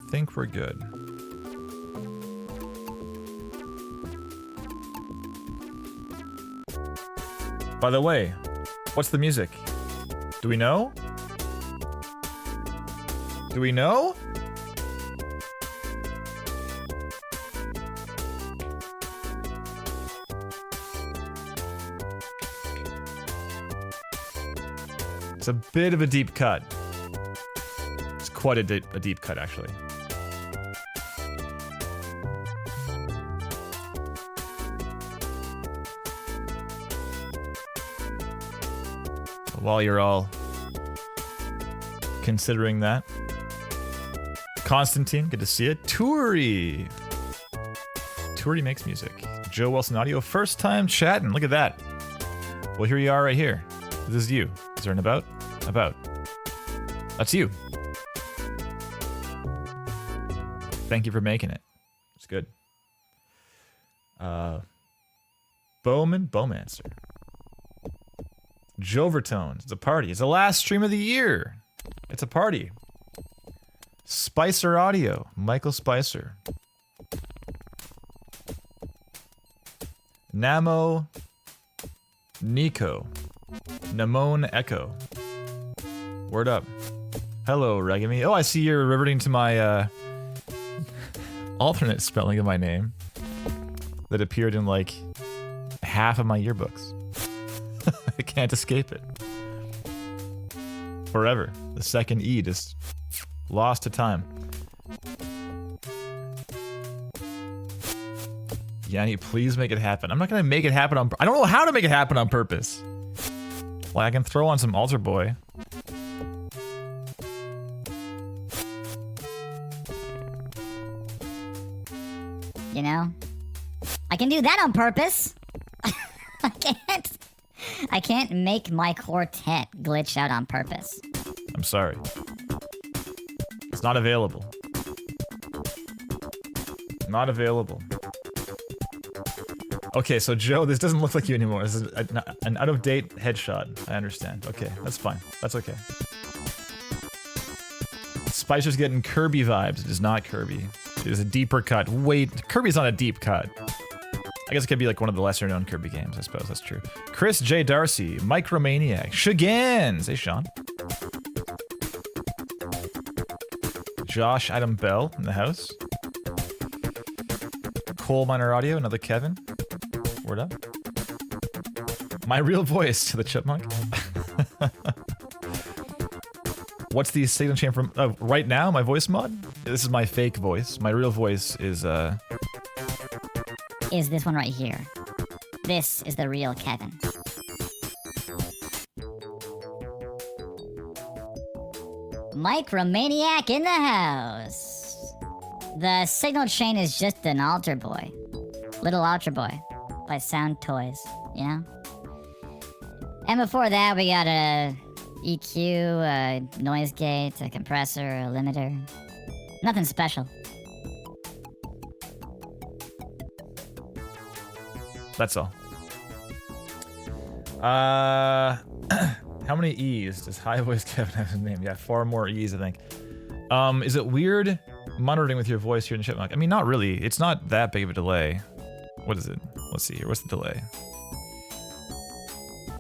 think we're good. By the way, what's the music? Do we know? Do we know? It's a bit of a deep cut. It's quite a deep cut, actually. While you're all considering that. Constantine, good to see it. Turi! Turi makes music. Joe Wilson Audio, first time chatting. Look at that. Well, here you are right here. This is you. Is there an about? About. That's you. Thank you for making it. It's good. Bowmancer. Jovertones. It's a party. It's the last stream of the year. It's a party. Spicer Audio. Michael Spicer. Namo. Nico. Namone Echo. Word up. Hello, Regami. Oh, I see you're reverting to my alternate spelling of my name that appeared in like half of my yearbooks. I can't escape it. Forever. The second E just lost to time. Yanni, please make it happen. I'm not gonna make it happen on. I don't know how to make it happen on purpose. Like I can throw on some Altar Boy. You know, I can do that on purpose. I can't make my quartet glitch out on purpose. I'm sorry. It's not available. Not available. Okay, so Joe, this doesn't look like you anymore. This is an out-of-date headshot. I understand. Okay, that's fine. That's okay. Spicer's getting Kirby vibes. It is not Kirby. It is a deeper cut. Wait, Kirby's not a deep cut. I guess it could be like one of the lesser known Kirby games, I suppose. That's true. Chris J. Darcy, Micromaniac, Shagans. Hey, Sean. Josh Adam Bell in the house. Coal Miner Audio, another Kevin. Word up. My real voice to the chipmunk. What's the signal chain from? Right now, my voice mod? This is my fake voice. My real voice is this one right here. This is the real Kevin. Micromaniac in the house. The signal chain is just an Altar Boy. Little Altar Boy by Sound Toys, you know? And before that, we got a EQ, a noise gate, a compressor, a limiter. Nothing special. That's all. How many E's does High Voice Kevin have his name? Yeah, 4 more E's, I think. Is it weird monitoring with your voice here in the chipmunk? I mean, not really. It's not that big of a delay. What is it? Let's see here. What's the delay?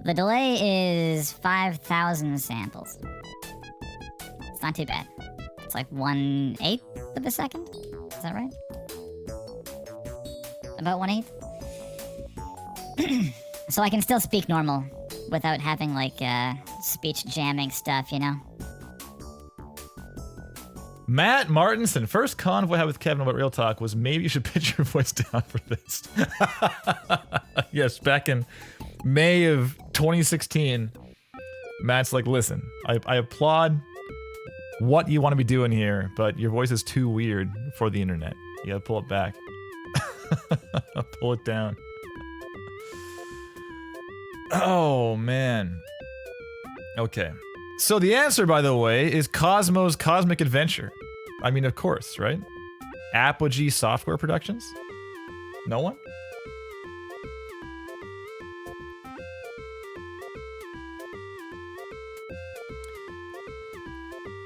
The delay is 5,000 samples. It's not too bad. It's like 1/8 of a second. Is that right? About 1/8? So I can still speak normal without having like speech jamming stuff, you know? Matt Martinson, first convo I had with Kevin about Real Talk was maybe you should pitch your voice down for this. Yes, back in May of 2016, Matt's like, listen, I applaud what you want to be doing here, but your voice is too weird for the internet. You gotta pull it back. Pull it down. Oh, man. Okay. So the answer, by the way, is Cosmo's Cosmic Adventure. I mean, of course, right? Apogee Software Productions? No one?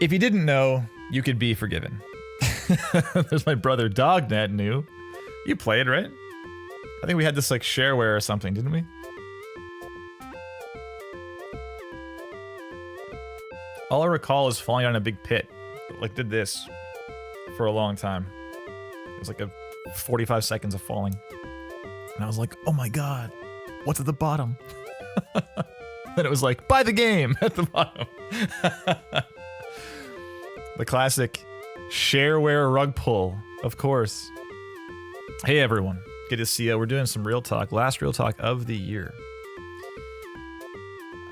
If you didn't know, you could be forgiven. There's my brother Dognet new. You played, right? I think we had this like shareware or something, didn't we? All I recall is falling down a big pit. Like did this for a long time. It was like a 45 seconds of falling. And I was like, oh my god, what's at the bottom? Then it was like, buy the game at the bottom. The classic shareware rug pull, of course. Hey everyone, good to see you. We're doing some Real Talk, last Real Talk of the year.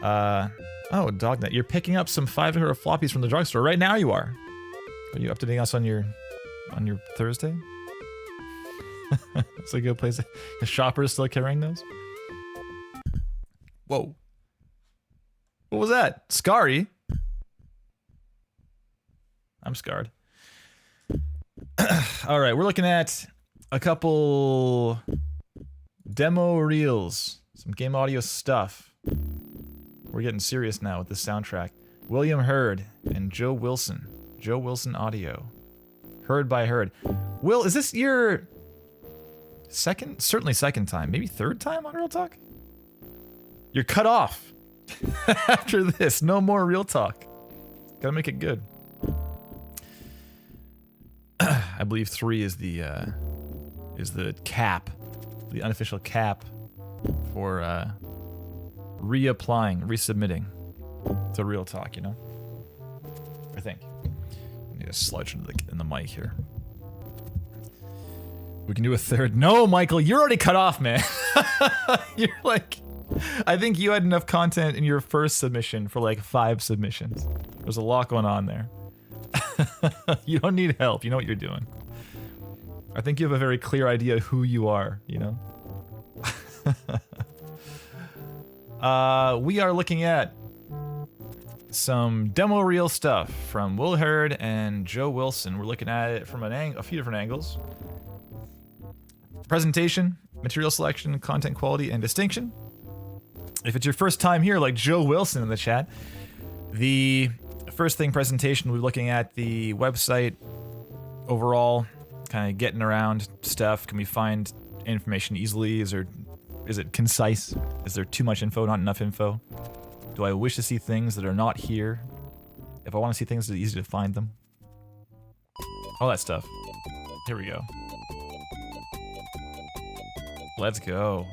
Oh, Dognet, you're picking up some 500 floppies from the drugstore. Right now you are. Are you updating us on your Thursday? It's a good place. The shopper is still carrying those? Whoa. What was that? Scary? I'm scarred. All right, we're looking at a couple demo reels, some game audio stuff. We're getting serious now with the soundtrack. William Hurd and Joe Wilson. Joe Wilson audio. Hurd by Hurd. Will, is this your second? Certainly second time. Maybe third time on Real Talk? You're cut off. After this, no more Real Talk. Gotta make it good. I believe 3 is the cap, the unofficial cap for reapplying, resubmitting to Real Talk. You know, I think. I need to slouch in the mic here. We can do a third. No, Michael, you're already cut off, man. You're like, I think you had enough content in your first submission for like 5 submissions. There's a lot going on there. You don't need help. You know what you're doing. I think you have a very clear idea of who you are, you know? We are looking at some demo reel stuff from Will Hurd and Joe Wilson. We're looking at it from a few different angles. Presentation, material selection, content quality, and distinction. If it's your first time here, like Joe Wilson in the chat, the first thing, presentation, we're looking at the website overall, kind of getting around stuff. Can we find information easily? Is it concise? Is there too much info, not enough info? Do I wish to see things that are not here? If I want to see things, is it easy to find them? All that stuff. Here we go. Let's go.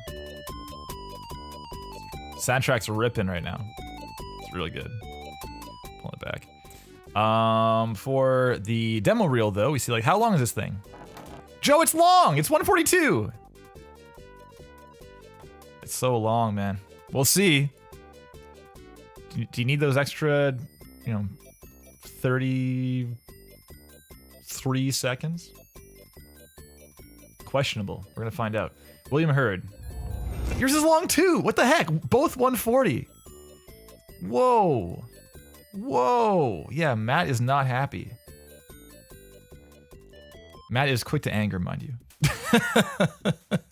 Soundtrack's ripping right now. It's really good. Pull it back. For the demo reel though, we see like, how long is this thing? Joe, it's long! It's 142! It's so long, man. We'll see. Do you need those extra, 33 seconds? Questionable. We're gonna find out. William Hurd. Yours is long too! What the heck? Both 140. Whoa. Whoa. Yeah, Matt is not happy. Matt is quick to anger, mind you.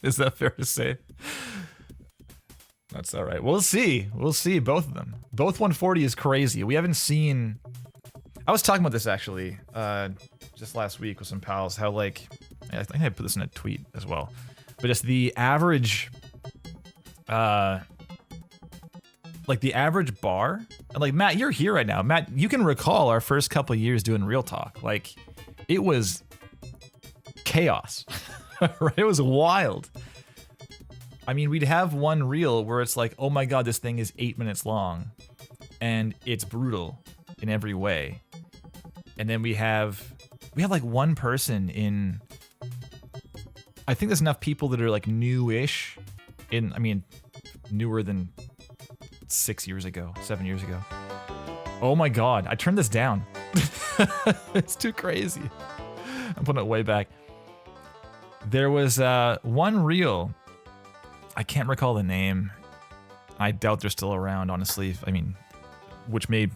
Is that fair to say? That's all right. We'll see. We'll see both of them. Both 140 is crazy. We haven't seen... I was talking about this actually just last week with some pals, how like... I think I put this in a tweet as well. But just the average... like the average bar... And like, Matt, you're here right now. Matt, you can recall our first couple years doing Real Talk. Like, it was chaos. Right? It was wild. I mean, we'd have one reel where it's like, oh my god, this thing is 8 minutes long. And it's brutal in every way. And then we have like one person in... I think there's enough people that are like new-ish. Newer than 6 years ago, 7 years ago. Oh my god, I turned this down. It's too crazy. I'm putting it way back. There was one reel, I can't recall the name. I doubt they're still around, honestly. I mean, which may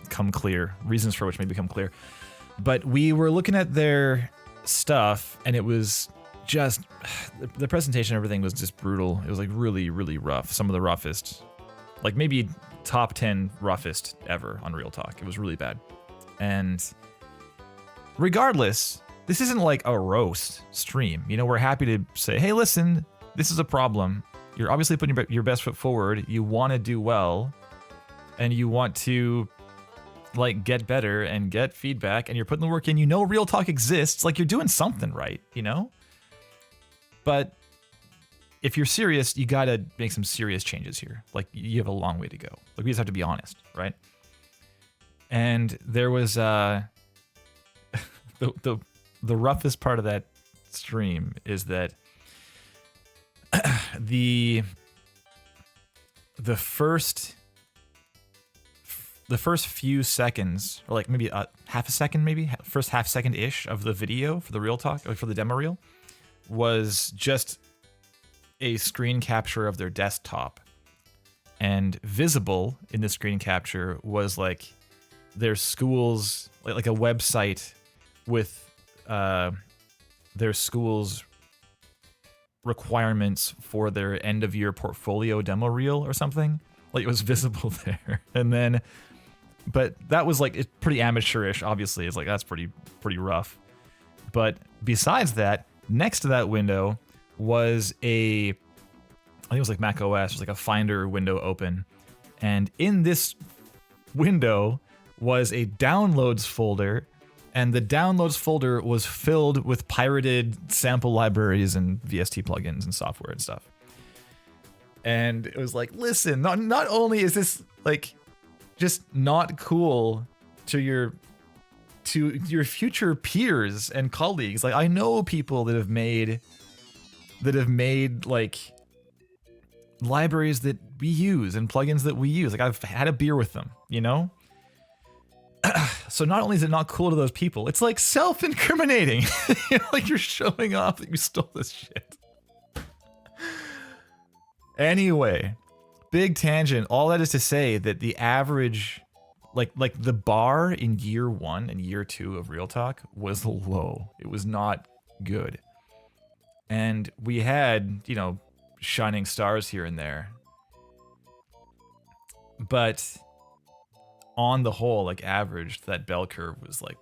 come clear. Reasons for which may become clear. But we were looking at their stuff, and it was just... The presentation and everything was just brutal. It was like really, really rough. Some of the roughest. Like maybe top 10 roughest ever on Real Talk. It was really bad. And regardless, this isn't like a roast stream. You know, we're happy to say, hey, listen, this is a problem. You're obviously putting your best foot forward. You want to do well, and you want to like get better and get feedback, and you're putting the work in. You know, Real Talk exists. Like, you're doing something right, you know? But if you're serious, you gotta make some serious changes here. Like, you have a long way to go. Like, we just have to be honest, right? And there was the roughest part of that stream is that the first few seconds, or like maybe half a second, maybe first half second ish of the video for the Real Talk, or for the demo reel, was just a screen capture of their desktop, and visible in the screen capture was like their school's like a website with their school's requirements for their end of year portfolio demo reel or something. Like, it was visible there. And then, but that was like, it's pretty amateurish, obviously. It's like, that's pretty rough. But besides that, next to that window was I think it was like Mac OS, was like a Finder window open. And in this window was a downloads folder, and the downloads folder was filled with pirated sample libraries and VST plugins and software and stuff. And it was like, listen, not only is this like just not cool to your future peers and colleagues. Like, I know people that have made like libraries that we use and plugins that we use. Like, I've had a beer with them, you know? So not only is it not cool to those people, it's like self-incriminating. You know, like, you're showing off that you stole this shit. Anyway, big tangent. All that is to say that the average, like the bar in year 1 and year 2 of Real Talk was low. It was not good. And we had, you know, shining stars here and there. But on the whole, like, averaged, that bell curve was like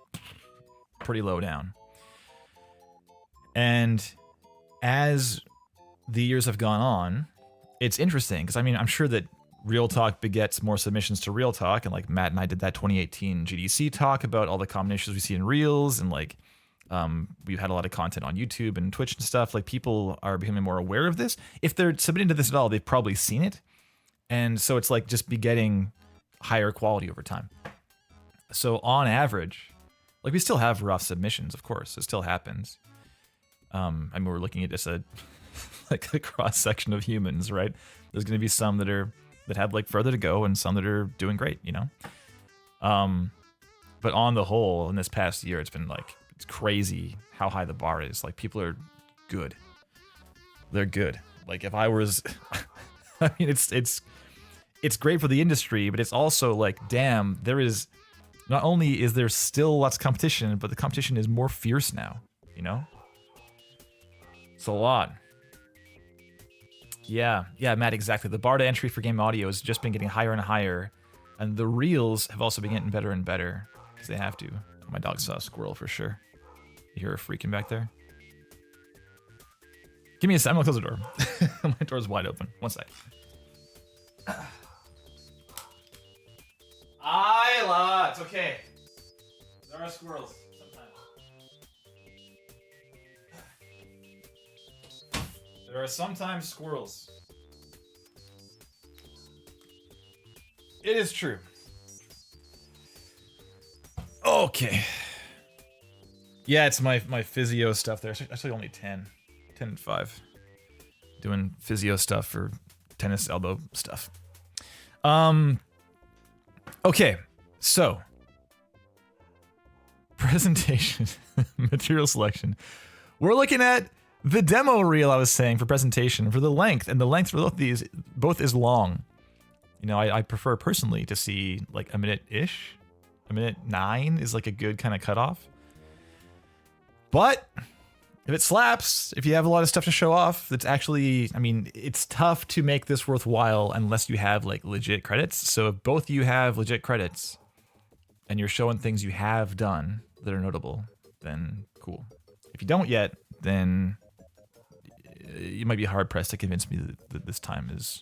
pretty low down. And as the years have gone on, it's interesting because, I mean, I'm sure that Real Talk begets more submissions to Real Talk, and like Matt and I did that 2018 GDC talk about all the common issues we see in Reels, and like we've had a lot of content on YouTube and Twitch and stuff. Like, people are becoming more aware of this. If they're submitting to this at all, they've probably seen it, and so it's like just begetting higher quality over time. So on average, like, we still have rough submissions, of course, it still happens. I mean, we're looking at just a like a cross section of humans, right? There's going to be some that have like further to go, and some that are doing great, you know. But on the whole, in this past year, it's been like, it's crazy how high the bar is. Like, people are good. They're good. Like, if I was, I mean, it's great for the industry, but it's also like, damn, not only is there still lots of competition, but the competition is more fierce now, you know? It's a lot. Yeah, Matt, exactly. The bar to entry for game audio has just been getting higher and higher, and the reels have also been getting better and better, because they have to. My dog saw a squirrel for sure. You hear her freaking back there? Give me a sec. I'm gonna close the door. My door's wide open. One sec. Isla, it's okay. There are squirrels sometimes. There are sometimes squirrels. It is true. Okay. Yeah, it's my physio stuff there. Actually only 10 and 5. Doing physio stuff for tennis elbow stuff. Okay, so presentation, material selection. We're looking at the demo reel I was saying for presentation, for the length, and the length for both is long. You know, I prefer personally to see like a minute-ish. A minute 9 is like a good kind of cutoff. But if it slaps, if you have a lot of stuff to show off, that's actually, I mean, it's tough to make this worthwhile unless you have like legit credits. So if both of you have legit credits and you're showing things you have done that are notable, then cool. If you don't yet, then you might be hard pressed to convince me that this time is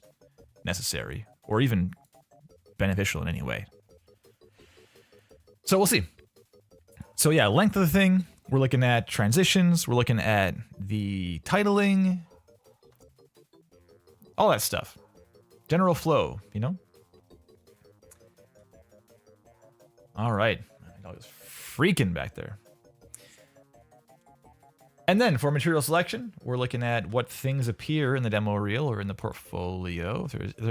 necessary or even beneficial in any way. So we'll see. So yeah, length of the thing. We're looking at transitions. We're looking at the titling. All that stuff. General flow, you know? All right. My dog is freaking back there. And then for material selection, we're looking at what things appear in the demo reel or in the portfolio,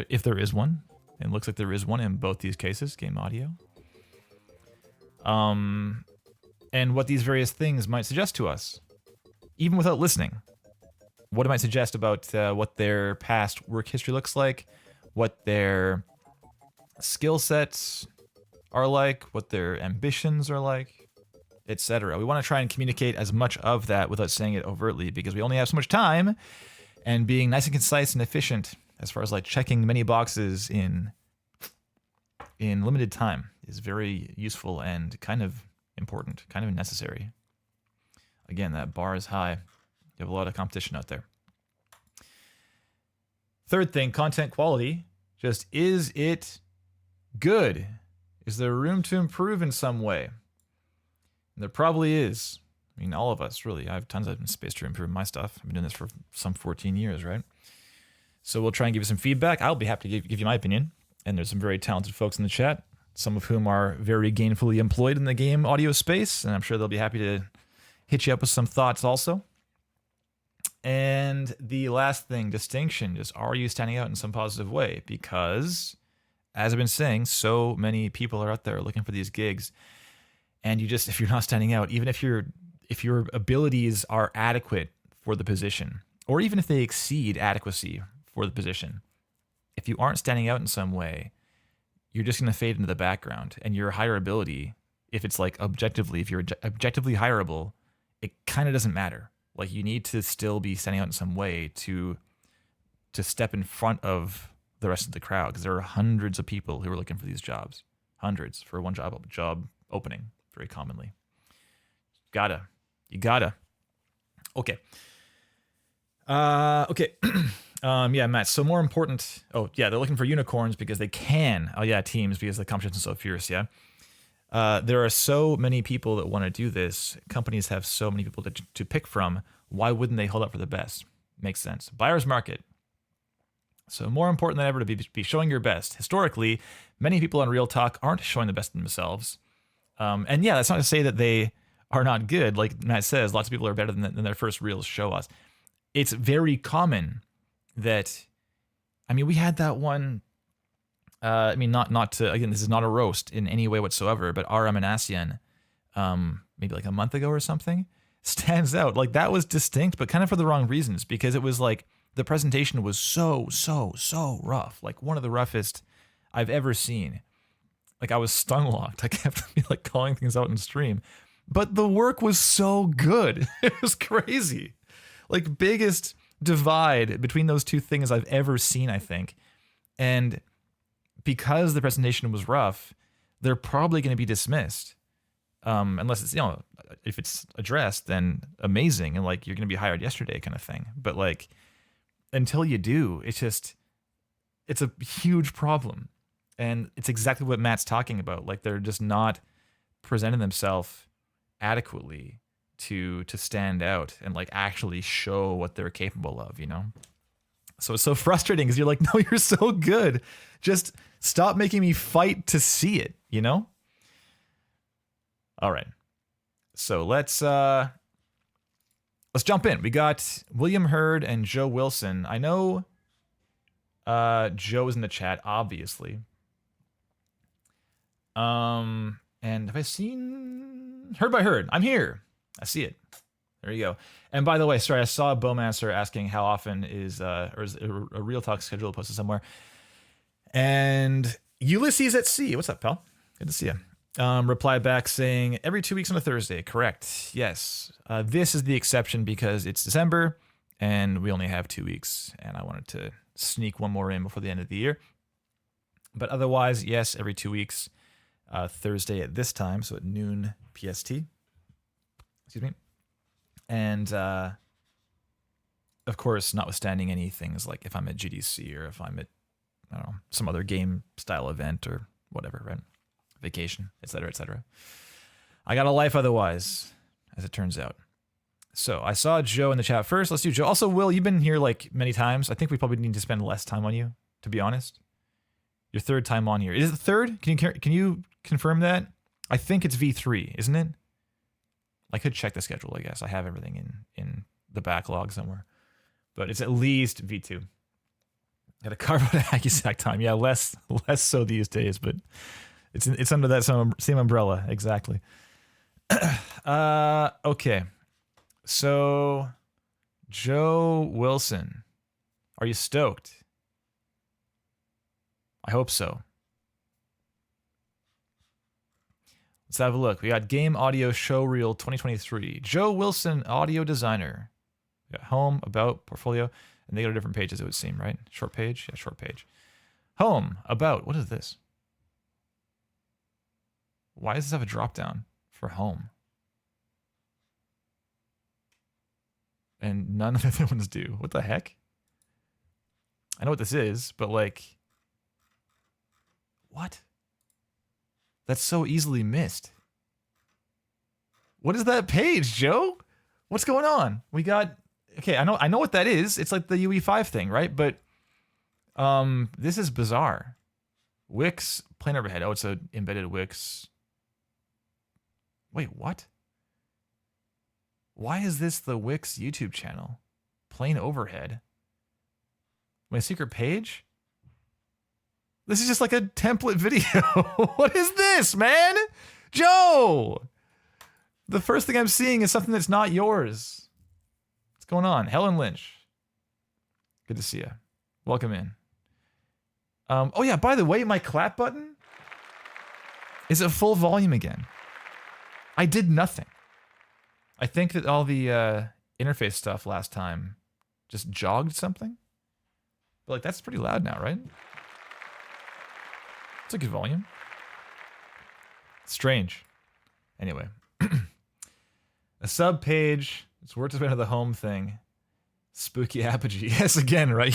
if there is one. And it looks like there is one in both these cases, game audio. And what these various things might suggest to us, even without listening. What it might suggest about what their past work history looks like, what their skill sets are like, what their ambitions are like, etc. We want to try and communicate as much of that without saying it overtly, because we only have so much time, and being nice and concise and efficient as far as like checking many boxes in limited time is very useful and kind of important, kind of necessary. Again, that bar is high. You have a lot of competition out there. Third thing, content quality. Just, is it good? Is there room to improve in some way? And there probably is. I mean, all of us, really. I have tons of space to improve my stuff. I've been doing this for some 14 years, right? So we'll try and give you some feedback. I'll be happy to give you my opinion. And there's some very talented folks in the chat, some of whom are very gainfully employed in the game audio space, and I'm sure they'll be happy to hit you up with some thoughts also. And the last thing, distinction, just are you standing out in some positive way? Because, as I've been saying, so many people are out there looking for these gigs, and if you're not standing out, even if your abilities are adequate for the position, or even if they exceed adequacy for the position, if you aren't standing out in some way, you're just going to fade into the background, and your hireability, if it's like if you're objectively hireable, it kind of doesn't matter. Like, you need to still be standing out in some way to step in front of the rest of the crowd, because there are hundreds of people who are looking for these jobs. Hundreds for one job opening, very commonly. You gotta. Okay. Okay. Yeah, Matt. So more important. Oh, yeah, they're looking for unicorns because they can. Oh, yeah, teams, because the competition is so fierce. Yeah. There are so many people that want to do this. Companies have so many people to pick from. Why wouldn't they hold up for the best? Makes sense. Buyer's market. So more important than ever to be showing your best. Historically, many people on Real Talk aren't showing the best in themselves. And yeah, that's not to say that they are not good. Like Matt says, lots of people are better than their first reels show us. It's very common that, I mean, we had that one. I mean, not to, again, this is not a roast in any way whatsoever, but R. Amanasian, maybe like a month ago or something, stands out. Like, that was distinct, but kind of for the wrong reasons, because it was like the presentation was so rough, like one of the roughest I've ever seen. Like, I was stun-locked. I kept like calling things out in stream, but the work was so good. It was crazy. Like, biggest divide between those two things I've ever seen, I think. And because the presentation was rough, they're probably going to be dismissed. Unless it's, if it's addressed, then amazing. And like, you're going to be hired yesterday kind of thing. But like, until you do, it's a huge problem. And it's exactly what Matt's talking about. Like, they're just not presenting themselves adequately to stand out and like actually show what they're capable of, So it's so frustrating because you're like, no, you're so good. Just stop making me fight to see it, All right. So let's jump in. We got William Hurd and Joe Wilson. I know Joe is in the chat, obviously. And have I seen Hurd by Hurd? I'm here. I see it. There you go. And by the way, sorry, I saw Bowmaster asking how often is a Real Talk schedule posted somewhere. And Ulysses at Sea, what's up, pal? Good to see you. Replied back saying every 2 weeks on a Thursday. Correct. Yes. This is the exception because it's December and we only have 2 weeks. And I wanted to sneak one more in before the end of the year. But otherwise, yes, every 2 weeks, Thursday at this time. So at noon PST. Excuse me. And of course, notwithstanding any things like if I'm at GDC or if I'm at, I don't know, some other game style event or whatever, right? Vacation, etc., etc. I got a life otherwise, as it turns out. So I saw Joe in the chat first. Let's do Joe. Also, Will, you've been here like many times. I think we probably need to spend less time on you, to be honest. Your third time on here. Is it the third? Can you confirm that? I think it's V3, isn't it? I could check the schedule, I guess. I have everything in the backlog somewhere. But it's at least V2. Got to carve out a hacky sack time. Yeah, less so these days, but it's under that same umbrella, exactly. Okay. So, Joe Wilson, are you stoked? I hope so. Let's have a look. We got Game Audio Showreel 2023. Joe Wilson, audio designer. We got home, about, portfolio, and they go to different pages, it would seem, right? Short page? Yeah, short page. Home, about. What is this? Why does this have a drop down for home? And none of the other ones do. What the heck? I know what this is, but like, what? That's so easily missed. What is that page, Joe? What's going on? We got, okay, I know what that is. It's like the UE5 thing, right? But this is bizarre. Wix plain overhead. Oh, it's an embedded Wix. Wait, what? Why is this the Wix YouTube channel? Plain overhead. My secret page? This is just like a template video. What is this, man? Joe! The first thing I'm seeing is something that's not yours. What's going on? Helen Lynch. Good to see you. Welcome in. Oh yeah, by the way, my clap button is at full volume again. I did nothing. I think that all the interface stuff last time just jogged something. But like, that's pretty loud now, right? It's a good volume. Strange. Anyway. A sub page. It's worked its way into the home thing. Spooky Apogee. Yes, again, right?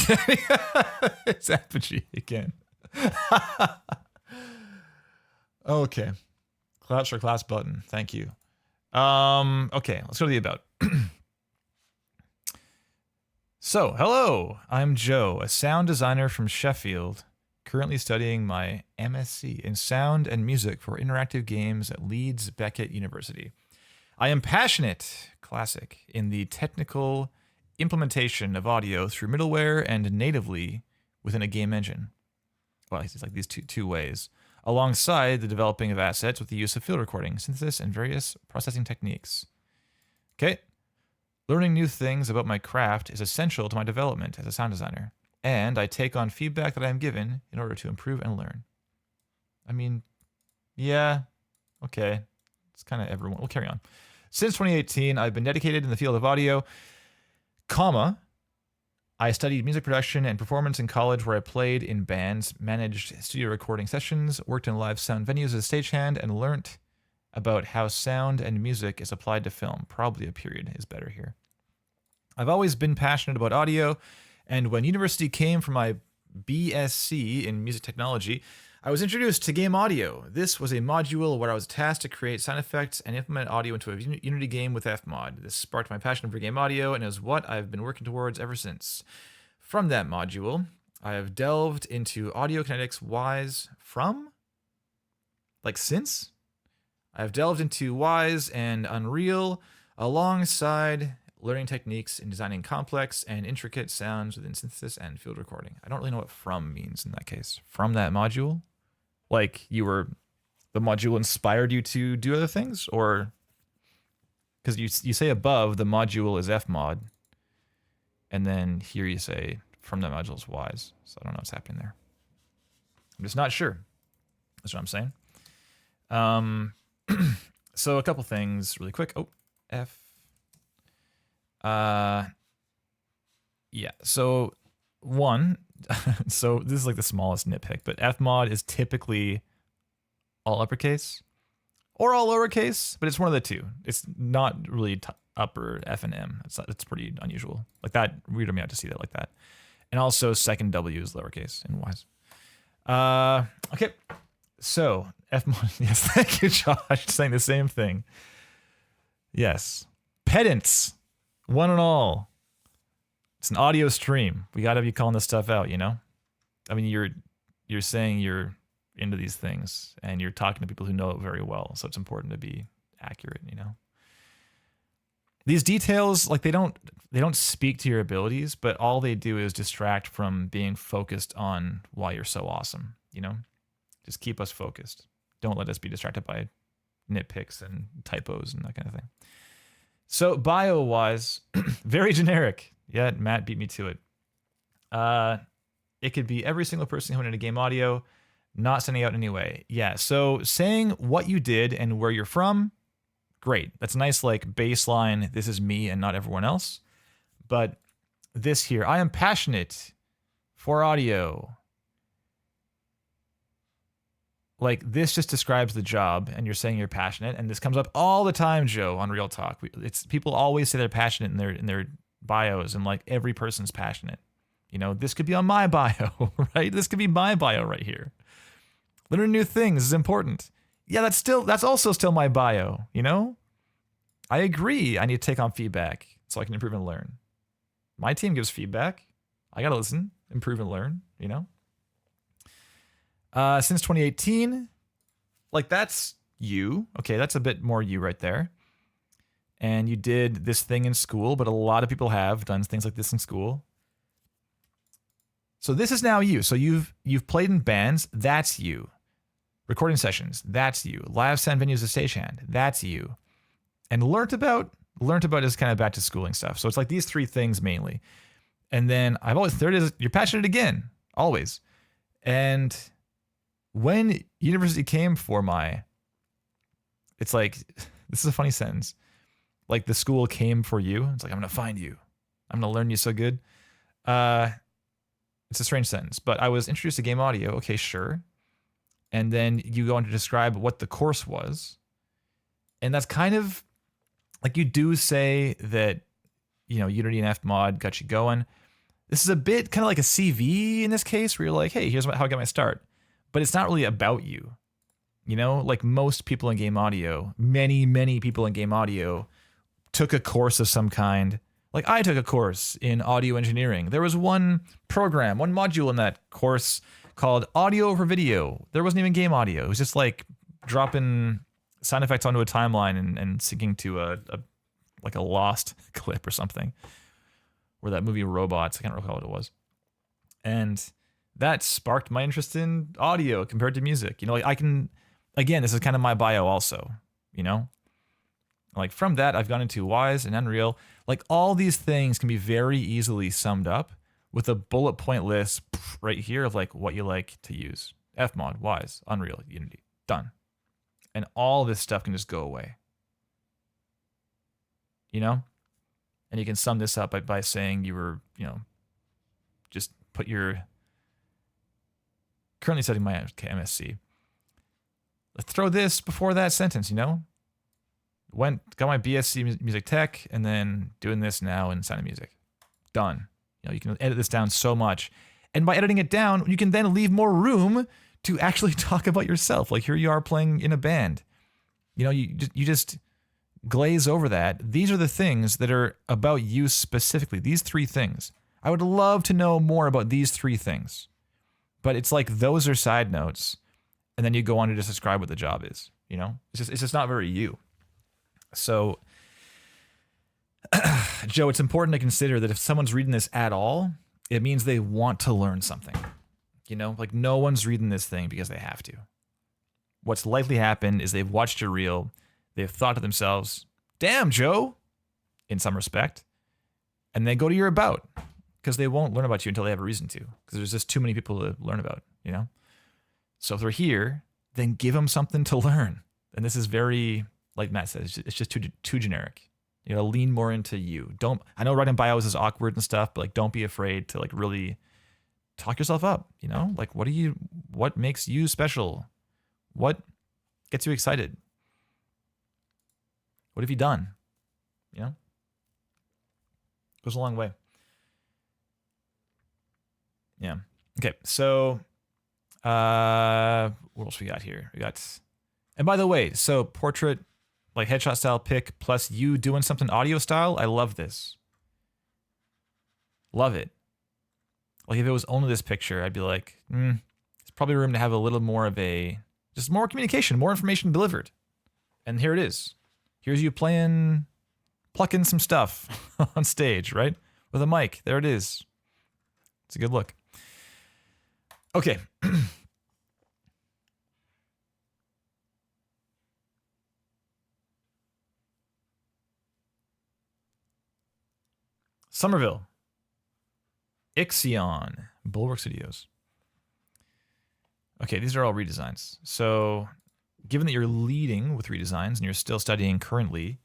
It's Apogee again. Okay. Claps for class button. Thank you. Okay, let's go to the about. So, hello. I'm Joe, a sound designer from Sheffield, currently studying my MSc in sound and music for interactive games at Leeds Beckett University. I am passionate, classic, in the technical implementation of audio through middleware and natively within a game engine. Well, it's like these two ways, alongside the developing of assets with the use of field recording, synthesis, and various processing techniques. Okay. Learning new things about my craft is essential to my development as a sound designer, and I take on feedback that I am given in order to improve and learn. I mean, yeah, okay. It's kind of everyone. We'll carry on. Since 2018, I've been dedicated in the field of audio, I studied music production and performance in college, where I played in bands, managed studio recording sessions, worked in live sound venues as a stagehand, and learnt about how sound and music is applied to film. Probably a period is better here. I've always been passionate about audio, and when university came for my BSc in music technology, I was introduced to game audio. This was a module where I was tasked to create sound effects and implement audio into a Unity game with Fmod. This sparked my passion for game audio and is what I've been working towards ever since. From that module, I have delved into audio kinetics since? I have delved into Wise and Unreal alongside learning techniques in designing complex and intricate sounds within synthesis and field recording. I don't really know what from means in that case. From that module? Like the module inspired you to do other things? Or, because you say above, the module is Fmod, and then here you say from that module is Wise. So I don't know what's happening there. I'm just not sure. That's what I'm saying. So a couple things really quick. Oh, yeah. So one, so this is like the smallest nitpick, but Fmod is typically all uppercase or all lowercase, but it's one of the two. It's not really upper F and M. That's pretty unusual. Like that weirded me out to see that like that. And also second W is lowercase in Wise. Okay. So Fmod, yes, thank you, Josh, saying the same thing. Yes. Pedants, one and all. It's an audio stream. We gotta be calling this stuff out, you know? I mean, you're saying you're into these things and you're talking to people who know it very well, so it's important to be accurate, you know? These details, like they don't speak to your abilities, but all they do is distract from being focused on why you're so awesome, you know? Just keep us focused. Don't let us be distracted by nitpicks and typos and that kind of thing. So bio-wise, very generic. Yeah, Matt beat me to it. It could be every single person who went into game audio, not sending out anyway. Yeah, so saying what you did and where you're from, great. That's a nice like baseline, this is me and not everyone else. But this here, I am passionate for audio. Like this just describes the job and you're saying you're passionate, and this comes up all the time, Joe, on Real Talk. It's people always say they're passionate in their bios, and like every person's passionate. You know, this could be on my bio, right? This could be my bio right here. Learning new things is important. Yeah, that's also still my bio, you know? I agree. I need to take on feedback so I can improve and learn. My team gives feedback. I got to listen, improve and learn, you know? Since 2018, like that's you. Okay, that's a bit more you right there. And you did this thing in school, but a lot of people have done things like this in school. So this is now you. So you've played in bands, that's you. Recording sessions, that's you. Live sound venues as stagehand, that's you. And learnt about is kind of back to schooling stuff. So it's like these three things mainly. And then there it is, you're passionate again, always. And when university came for it's like, this is a funny sentence. Like the school came for you. It's like, I'm going to find you. I'm going to learn you so good. It's a strange sentence, but I was introduced to game audio. Okay, sure. And then you go on to describe what the course was. And that's kind of like you do say that, you know, Unity and Fmod got you going. This is a bit kind of like a CV in this case where you're like, hey, here's how I got my start. But it's not really about you. You know, like most people in game audio, many people in game audio took a course of some kind. Like I took a course in audio engineering. There was one program, one module in that course called audio over video. There wasn't even game audio. It was just like dropping sound effects onto a timeline and syncing to a Lost clip or something. Or that movie Robots, I can't recall what it was. And that sparked my interest in audio compared to music. You know, like I can, again, this is kind of my bio also, you know? Like from that, I've gone into Wise and Unreal. Like all these things can be very easily summed up with a bullet point list right here of like what you like to use. Fmod, Wise, Unreal, Unity, done. And all this stuff can just go away. You know? And you can sum this up by saying you were, you know, just put your, currently studying my MSc. Let's throw this before that sentence, you know? Got my BSc music tech, and then doing this now in sound and music. Done. You know, you can edit this down so much. And by editing it down, you can then leave more room to actually talk about yourself. Like here you are playing in a band. You know, you just glaze over that. These are the things that are about you specifically. These three things. I would love to know more about these three things. But it's like those are side notes. And then you go on to just describe what the job is. You know? It's just not very you. So, Joe, it's important to consider that if someone's reading this at all, it means they want to learn something. You know, like no one's reading this thing because they have to. What's likely happened is they've watched your reel, they've thought to themselves, damn, Joe, in some respect, and they go to your about because they won't learn about you until they have a reason to, because there's just too many people to learn about, you know? So if they're here, then give them something to learn. And this is very, like Matt says, it's just too generic. You know, lean more into you. I know writing bios is awkward and stuff, but like don't be afraid to like really talk yourself up, you know? Like what makes you special? What gets you excited? What have you done? You know? Goes a long way. Yeah. Okay, so what else we got here? We got, and by the way, so portrait, like headshot style pick plus you doing something audio style. I love this. Love it. Like if it was only this picture, I'd be like, there's probably room to have a little more of a, just more communication, more information delivered. And here it is. Here's you plucking some stuff on stage, right? With a mic. There it is. It's a good look. Okay. Somerville. Ixion. Bulwark Studios. Okay, these are all redesigns. So, given that you're leading with redesigns and you're still studying currently,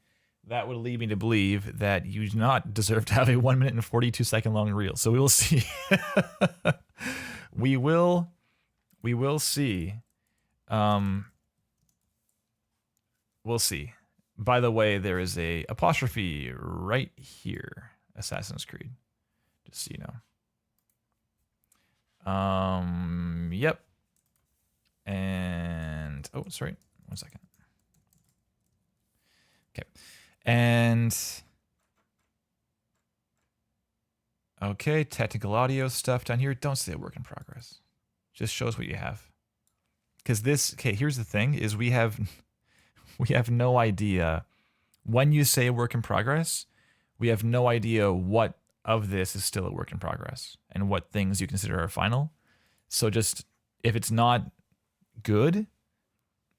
that would lead me to believe that you do not deserve to have a 1 minute and 42-second long reel. So we will see. we will see. We'll see. By the way, there is a apostrophe right here. Assassin's Creed. Just so you know. Yep. And oh, sorry. 1 second. Okay. And okay, technical audio stuff down here. Don't say a work in progress. Just show us what you have. Because this, okay, here's the thing, is we have no idea. When you say work in progress, we have no idea what of this is still a work in progress and what things you consider are final. So just, if it's not good,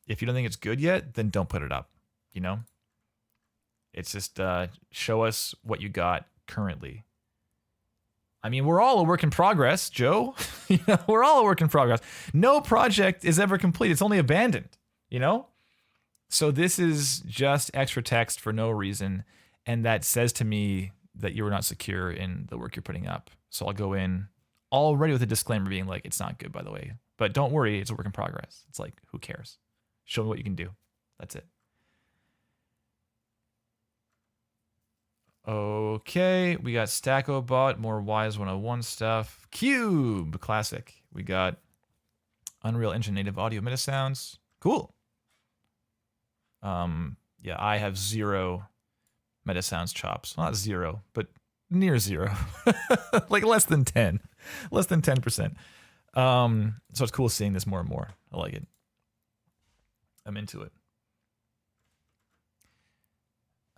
if you don't think it's good yet, then don't put it up, you know? It's just show us what you got currently. I mean, we're all a work in progress, Joe. You know, we're all a work in progress. No project is ever complete. It's only abandoned, you know? So this is just extra text for no reason. And that says to me that you were not secure in the work you're putting up. So I'll go in already with a disclaimer being like, it's not good, by the way. But don't worry, it's a work in progress. It's like, who cares? Show me what you can do. That's it. Okay, we got StackObot, more Wise 101 stuff. Cube, classic. We got Unreal Engine native audio meta sounds. Cool. Yeah, I have 0 meta sounds chops. Not 0, but near 0. Like less than 10. Less than 10%. So it's cool seeing this more and more. I like it. I'm into it.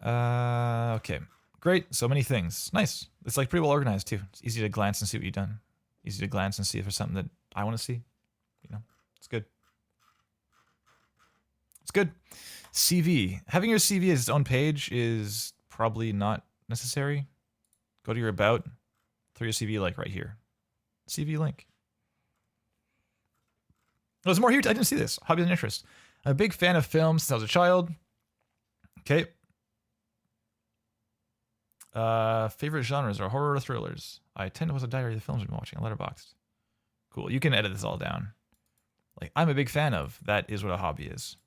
Okay. Great. So many things. Nice. It's like pretty well organized too. It's easy to glance and see what you've done. Easy to glance and see if there's something that I want to see. You know, it's good. It's good. CV. Having your CV as its own page is probably not necessary. Go to your about. Throw your CV like right here. CV link. There's more here. I didn't see this. Hobbies and interests. I'm a big fan of films since I was a child. Okay. Favorite genres are horror or thrillers. I tend to post a diary of the films I've been watching on Letterboxd. Cool. You can edit this all down. Like, I'm a big fan of. That is what a hobby is.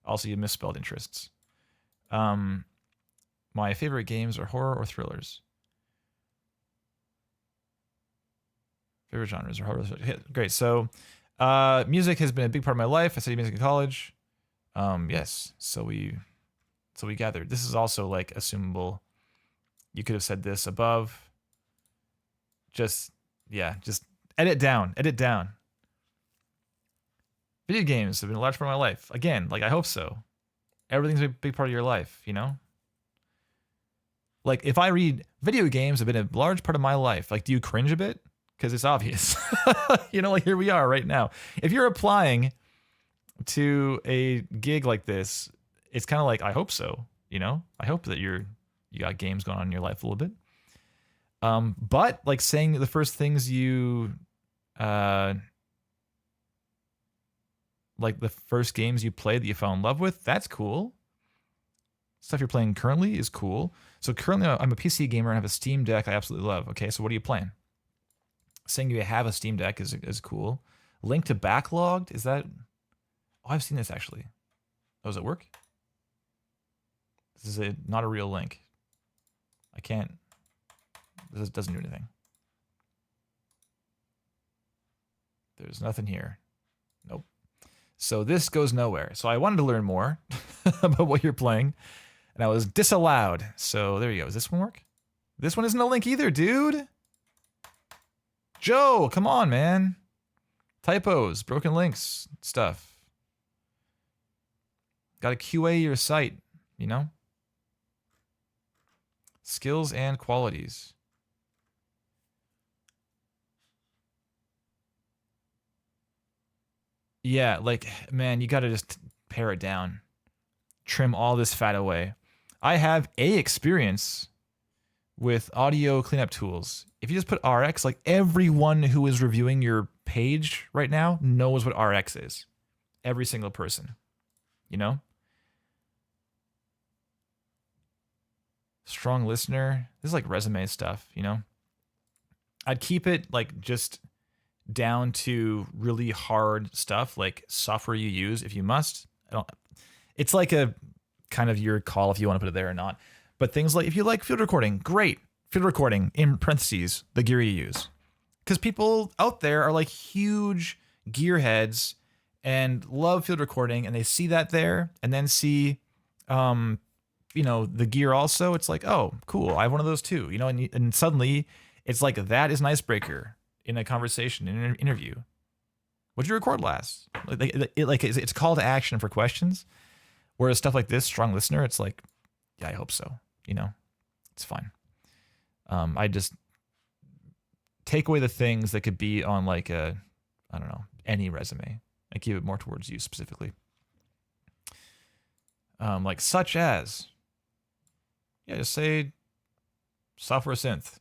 Also, you misspelled interests. My favorite games are horror or thrillers. Favorite genres are horror or thrillers. Okay, great. So, music has been a big part of my life. I studied music in college. Yes. So we gathered. This is also like assumable. You could have said this above. Just edit down. Edit down. Video games have been a large part of my life. Again, like I hope so. Everything's a big part of your life, you know? Like if I read video games have been a large part of my life, like do you cringe a bit? Because it's obvious. You know, like here we are right now. If you're applying to a gig like this, it's kind of like, I hope so, you know? I hope that you got games going on in your life a little bit. But like saying the first things you like the first games you played that you fell in love with, that's cool. Stuff you're playing currently is cool. So currently I'm a PC gamer and have a Steam Deck I absolutely love. Okay, so what are you playing? Saying you have a Steam Deck is cool. Link to Backlogged, is that? Oh, I've seen this actually. Oh, does it work? This is not a real link. I can't. This doesn't do anything. There's nothing here. Nope. So this goes nowhere. So I wanted to learn more about what you're playing, and I was disallowed. So there you go. Does this one work? This one isn't a link either, dude. Joe, come on, man. Typos, broken links, stuff. Gotta QA your site, you know? Skills and qualities. Yeah, like, man, you gotta just pare it down. Trim all this fat away. I have a experience with audio cleanup tools. If you just put RX, like everyone who is reviewing your page right now knows what RX is. Every single person, you know? Strong listener. This is like resume stuff, you know? I'd keep it like just down to really hard stuff like software you use if you must. It's like a kind of your call if you want to put it there or not. But things like if you like field recording, great. Field recording, in parentheses, the gear you use. Because people out there are like huge gearheads and love field recording, and they see that there and then see, you know, the gear also. It's like, oh, cool, I have one of those too. You know, and suddenly it's like that is an icebreaker in a conversation, in an interview. What'd you record last? It's a call to action for questions. Whereas stuff like this, strong listener, it's like, yeah, I hope so. You know, it's fine. I just take away the things that could be on like a, I don't know, any resume. I keep it more towards you specifically. Like such as, yeah, just say software synth,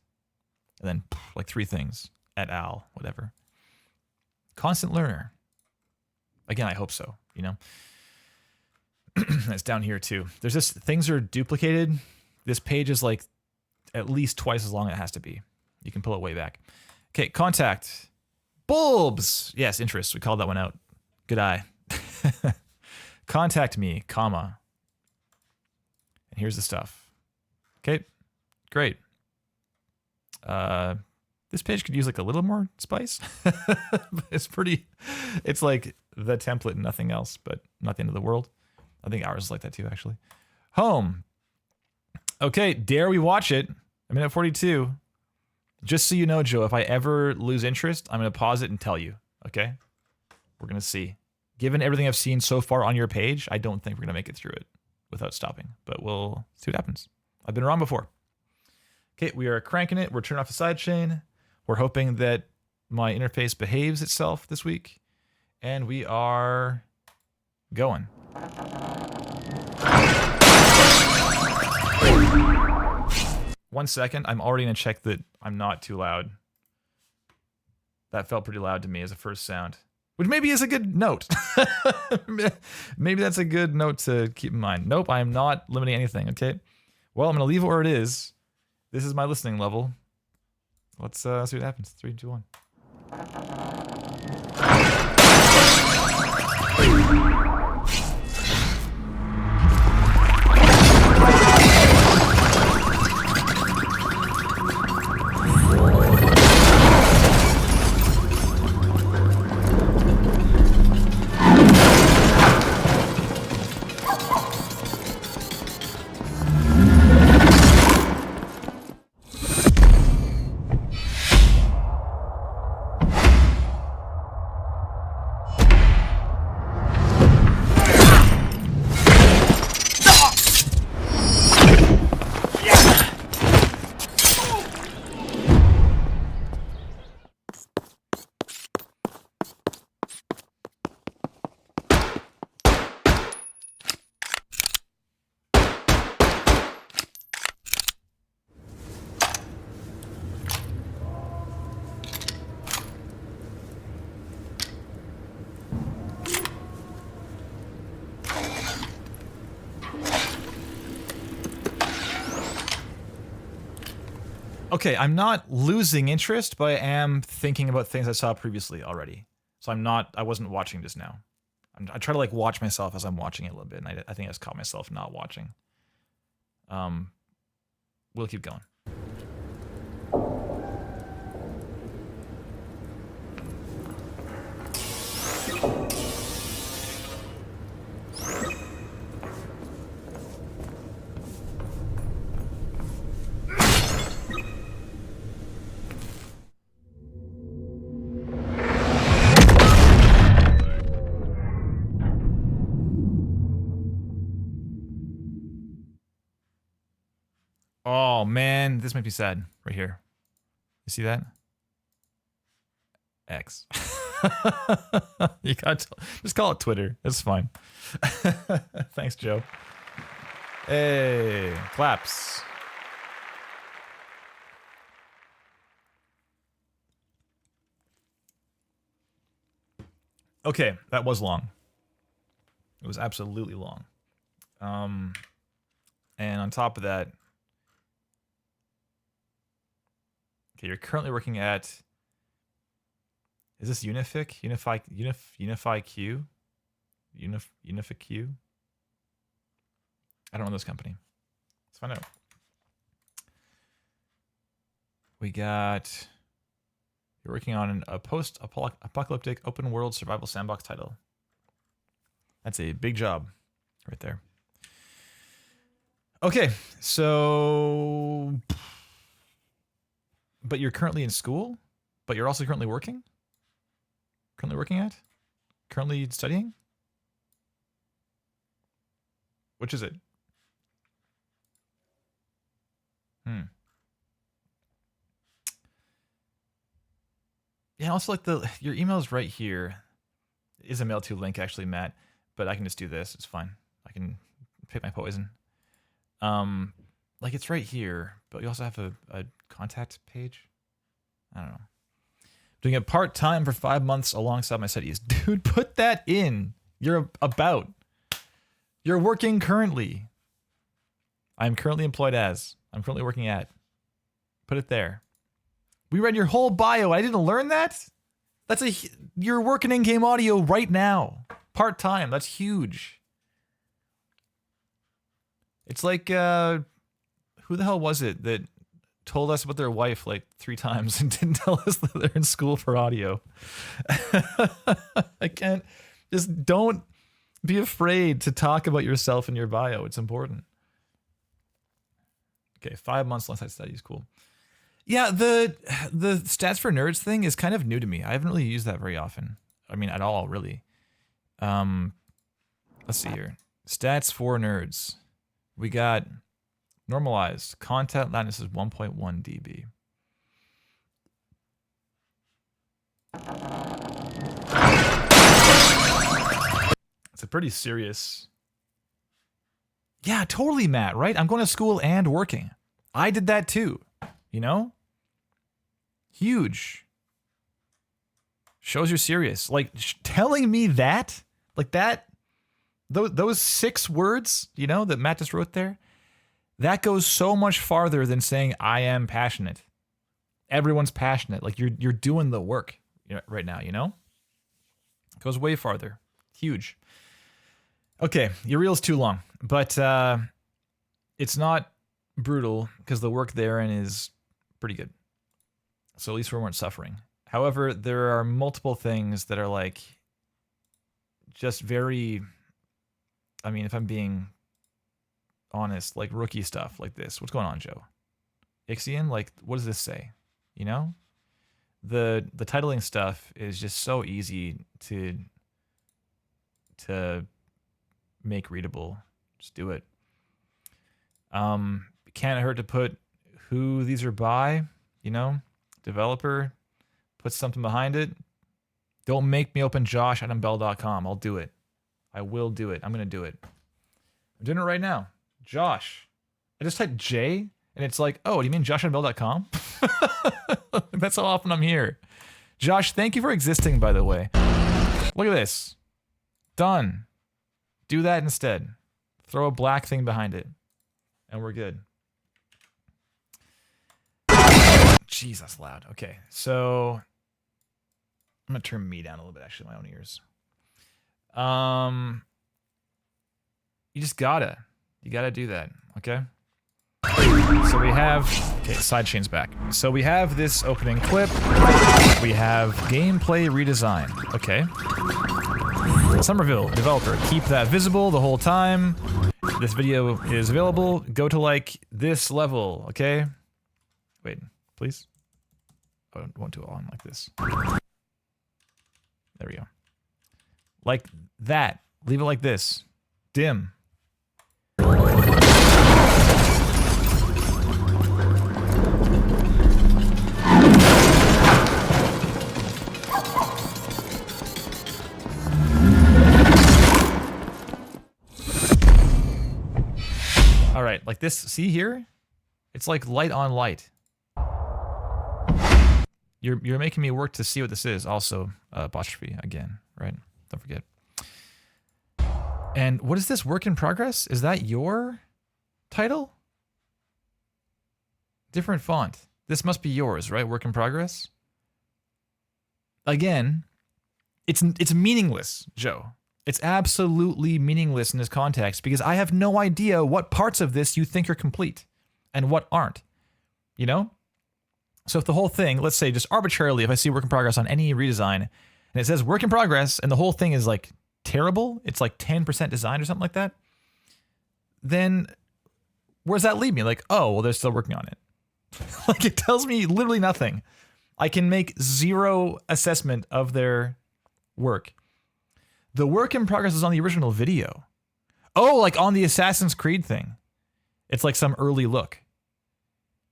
and then like 3 things, et al, whatever. Constant learner. Again, I hope so, you know. That's down here too. There's just things are duplicated. This page is like at least twice as long as it has to be. You can pull it way back. Okay, contact. Bulbs. Yes, interest. We called that one out. Good eye. Contact me, comma. And here's the stuff. Okay, great. This page could use like a little more spice. It's like the template and nothing else, but not the end of the world. I think ours is like that too, actually. Home. Okay, dare we watch it? I'm in at 42. Just so you know, Joe, if I ever lose interest, I'm going to pause it and tell you, okay? We're going to see. Given everything I've seen so far on your page, I don't think we're going to make it through it without stopping, but we'll see what happens. I've been wrong before. Okay, we are cranking it. We're turning off the sidechain. We're hoping that my interface behaves itself this week, and we are going. 1 second. I'm already going to check that I'm not too loud. That felt pretty loud to me as a first sound, which maybe is a good note. Maybe that's a good note to keep in mind. Nope, I am not limiting anything, okay? Well, I'm going to leave it where it is. This is my listening level. Let's see what happens. 3, 2, 1. Okay, I'm not losing interest, but I am thinking about things I saw previously already. So I wasn't watching just now. I try to like watch myself as I'm watching it a little bit, and I think I just caught myself not watching. We'll keep going. Oh man, this might be sad right here. You see that? X. You got just call it Twitter. It's fine. Thanks, Joe. Hey, claps. Okay, that was long. It was absolutely long. And on top of that, okay, you're currently working at, is this Unific? Unify Q? Unific Q? I don't know this company. Let's find out. We got, you're working on a post-apocalyptic open world survival sandbox title. That's a big job right there. Okay, so, but you're currently in school, but you're also currently working? Currently working at? Currently studying? Which is it? Yeah, also like your email is right here. It is a mail to link actually, Matt, but I can just do this. It's fine. I can pick my poison. Like it's right here, but you also have a contact page. I don't know. Doing it part-time for 5 months alongside my studies. Dude, put that in. You're working currently. I'm currently employed as. I'm currently working at. Put it there. We read your whole bio. I didn't learn that? You're working in-game audio right now. Part-time. That's huge. It's like, who the hell was it that told us about their wife like 3 times and didn't tell us that they're in school for audio? I can't. Just don't be afraid to talk about yourself in your bio. It's important. Okay, 5 months alongside studies. Cool. Yeah, the stats for nerds thing is kind of new to me. I haven't really used that very often. I mean, at all, really. Let's see here. Stats for nerds. We got normalized. Content loudness is 1.1 dB. It's a pretty serious... Yeah, totally, Matt, right? I'm going to school and working. I did that too. You know? Huge. Shows you're serious. Like, telling me that, like that, those 6 words, you know, that Matt just wrote there, that goes so much farther than saying, I am passionate. Everyone's passionate. Like, you're doing the work right now, you know? It goes way farther. Huge. Okay, your reel's too long, but it's not brutal because the work therein is pretty good. So at least we weren't suffering. However, there are multiple things that are like just very, I mean, if I'm being honest, like rookie stuff like this. What's going on, Joe? Ixion? Like, what does this say? You know? The titling stuff is just so easy to make readable. Just do it. Can't hurt to put who these are by, you know? Developer, put something behind it. Don't make me open josh@umbell.com. I'll do it. I will do it. I'm going to do it. I'm doing it right now. Josh. I just typed J, and it's like, oh, do you mean josh@umbell.com? That's how often I'm here. Josh, thank you for existing, by the way. Look at this. Done. Do that instead. Throw a black thing behind it, and we're good. Jeez, that's loud. Okay, so I'm gonna turn me down a little bit, actually, my own ears. You just gotta do that, okay? So we have, okay, sidechain's back. So we have this opening clip. We have gameplay redesign, okay? Somerville, developer, keep that visible the whole time. This video is available. Go to like this level, okay? Wait, please. Oh, I want to on like this. There we go. Like that. Leave it like this. Dim. Like this, see here? It's like light on light. You're making me work to see what this is. Also, apostrophe again, right? Don't forget. And what is this? Work in progress? Is that your title? Different font. This must be yours, right? Work in progress. Again, it's meaningless, Joe. It's absolutely meaningless in this context because I have no idea what parts of this you think are complete and what aren't. You know? So if the whole thing, let's say just arbitrarily, if I see work in progress on any redesign and it says work in progress and the whole thing is like terrible, it's like 10% design or something like that, then where's that leave me? Like, oh, well, they're still working on it. Like it tells me literally nothing. I can make zero assessment of their work. The work in progress is on the original video. Oh, like on the Assassin's Creed thing. It's like some early look.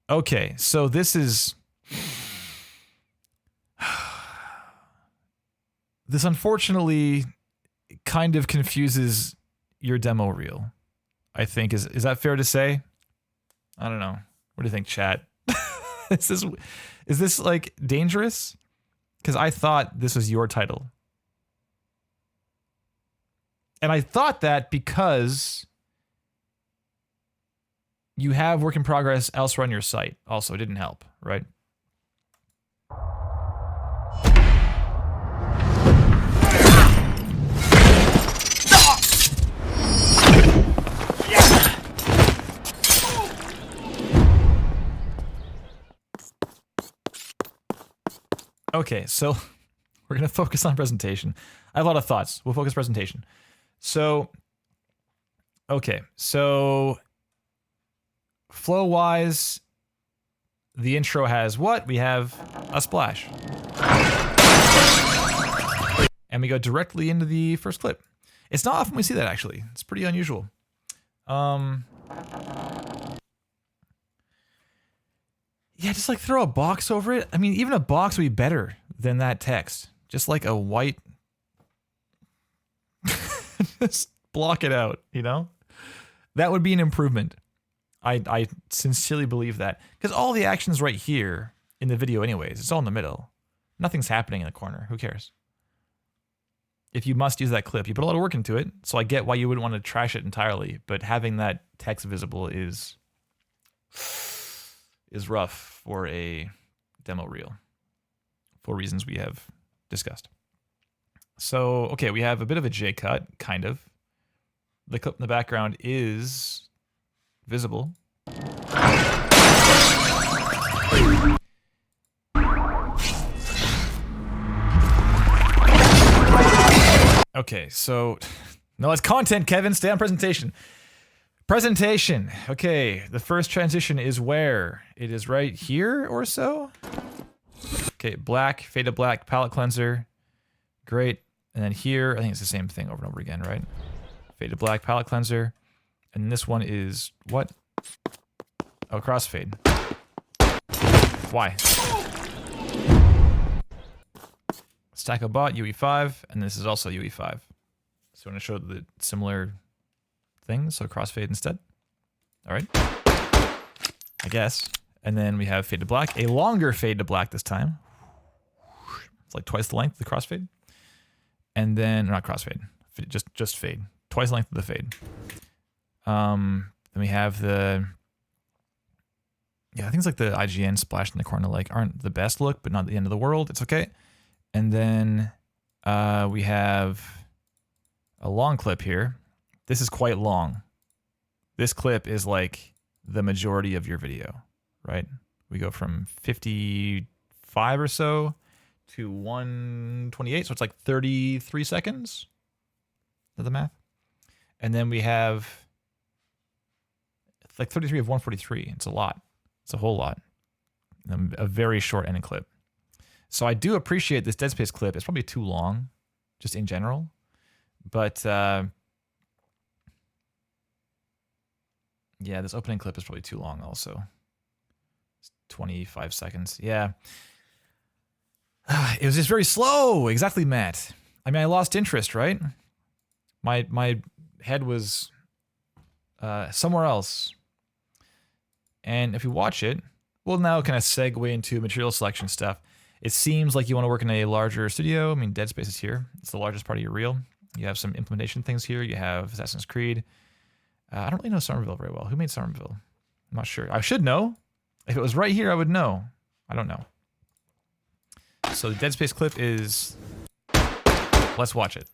Okay, so this is... This unfortunately kind of confuses your demo reel, I think. Is that fair to say? I don't know. What do you think, chat? Is this like dangerous? Because I thought this was your title. And I thought that because you have work in progress elsewhere on your site. Also, it didn't help, right? Okay, so we're going to focus on presentation. I have a lot of thoughts. We'll focus presentation. So, okay, so flow-wise, the intro has what? We have a splash. And we go directly into the first clip. It's not often we see that, actually. It's pretty unusual. Yeah, just like throw a box over it. I mean, even a box would be better than that text. Just like a white... Just block it out, you know? That would be an improvement. I sincerely believe that. Because all the action's right here in the video anyways. It's all in the middle. Nothing's happening in the corner. Who cares? If you must use that clip, you put a lot of work into it, so I get why you wouldn't want to trash it entirely, but having that text visible is rough for a demo reel for reasons we have discussed. So, okay, we have a bit of a J cut, kind of. The clip in the background is visible. Okay, so no, it's content, Kevin. Stay on presentation. Presentation. Okay, the first transition is where? It is right here or so. Okay, black, fade to black, palette cleanser. Great. And then here, I think it's the same thing over and over again, right? Fade to black, palette cleanser. And this one is what? Oh, crossfade. Why? Stack of bot, UE5, and this is also UE5. So I want to show the similar things, so crossfade instead. All right. I guess. And then we have fade to black, a longer fade to black this time. It's like twice the length of the crossfade. And then, not crossfade, just fade. Twice the length of the fade. Then we have the, yeah, things like the IGN splash in the corner like aren't the best look, but not the end of the world. It's okay. And then we have a long clip here. This is quite long. This clip is like the majority of your video, right? We go from 55 or so to 128, so it's like 33 seconds. Is that the math? And then we have like 33 of 143. It's a lot. It's a whole lot. And a very short ending clip. So I do appreciate this Dead Space clip. It's probably too long, just in general. But yeah, this opening clip is probably too long also. It's 25 seconds. Yeah. It was just very slow. Exactly, Matt. I mean, I lost interest, right? My head was somewhere else. And if you watch it, we'll now kind of segue into material selection stuff. It seems like you want to work in a larger studio. I mean, Dead Space is here. It's the largest part of your reel. You have some implementation things here. You have Assassin's Creed. I don't really know Somerville very well. Who made Somerville? I'm not sure. I should know. If it was right here, I would know. I don't know. So the Dead Space clip is... Let's watch it.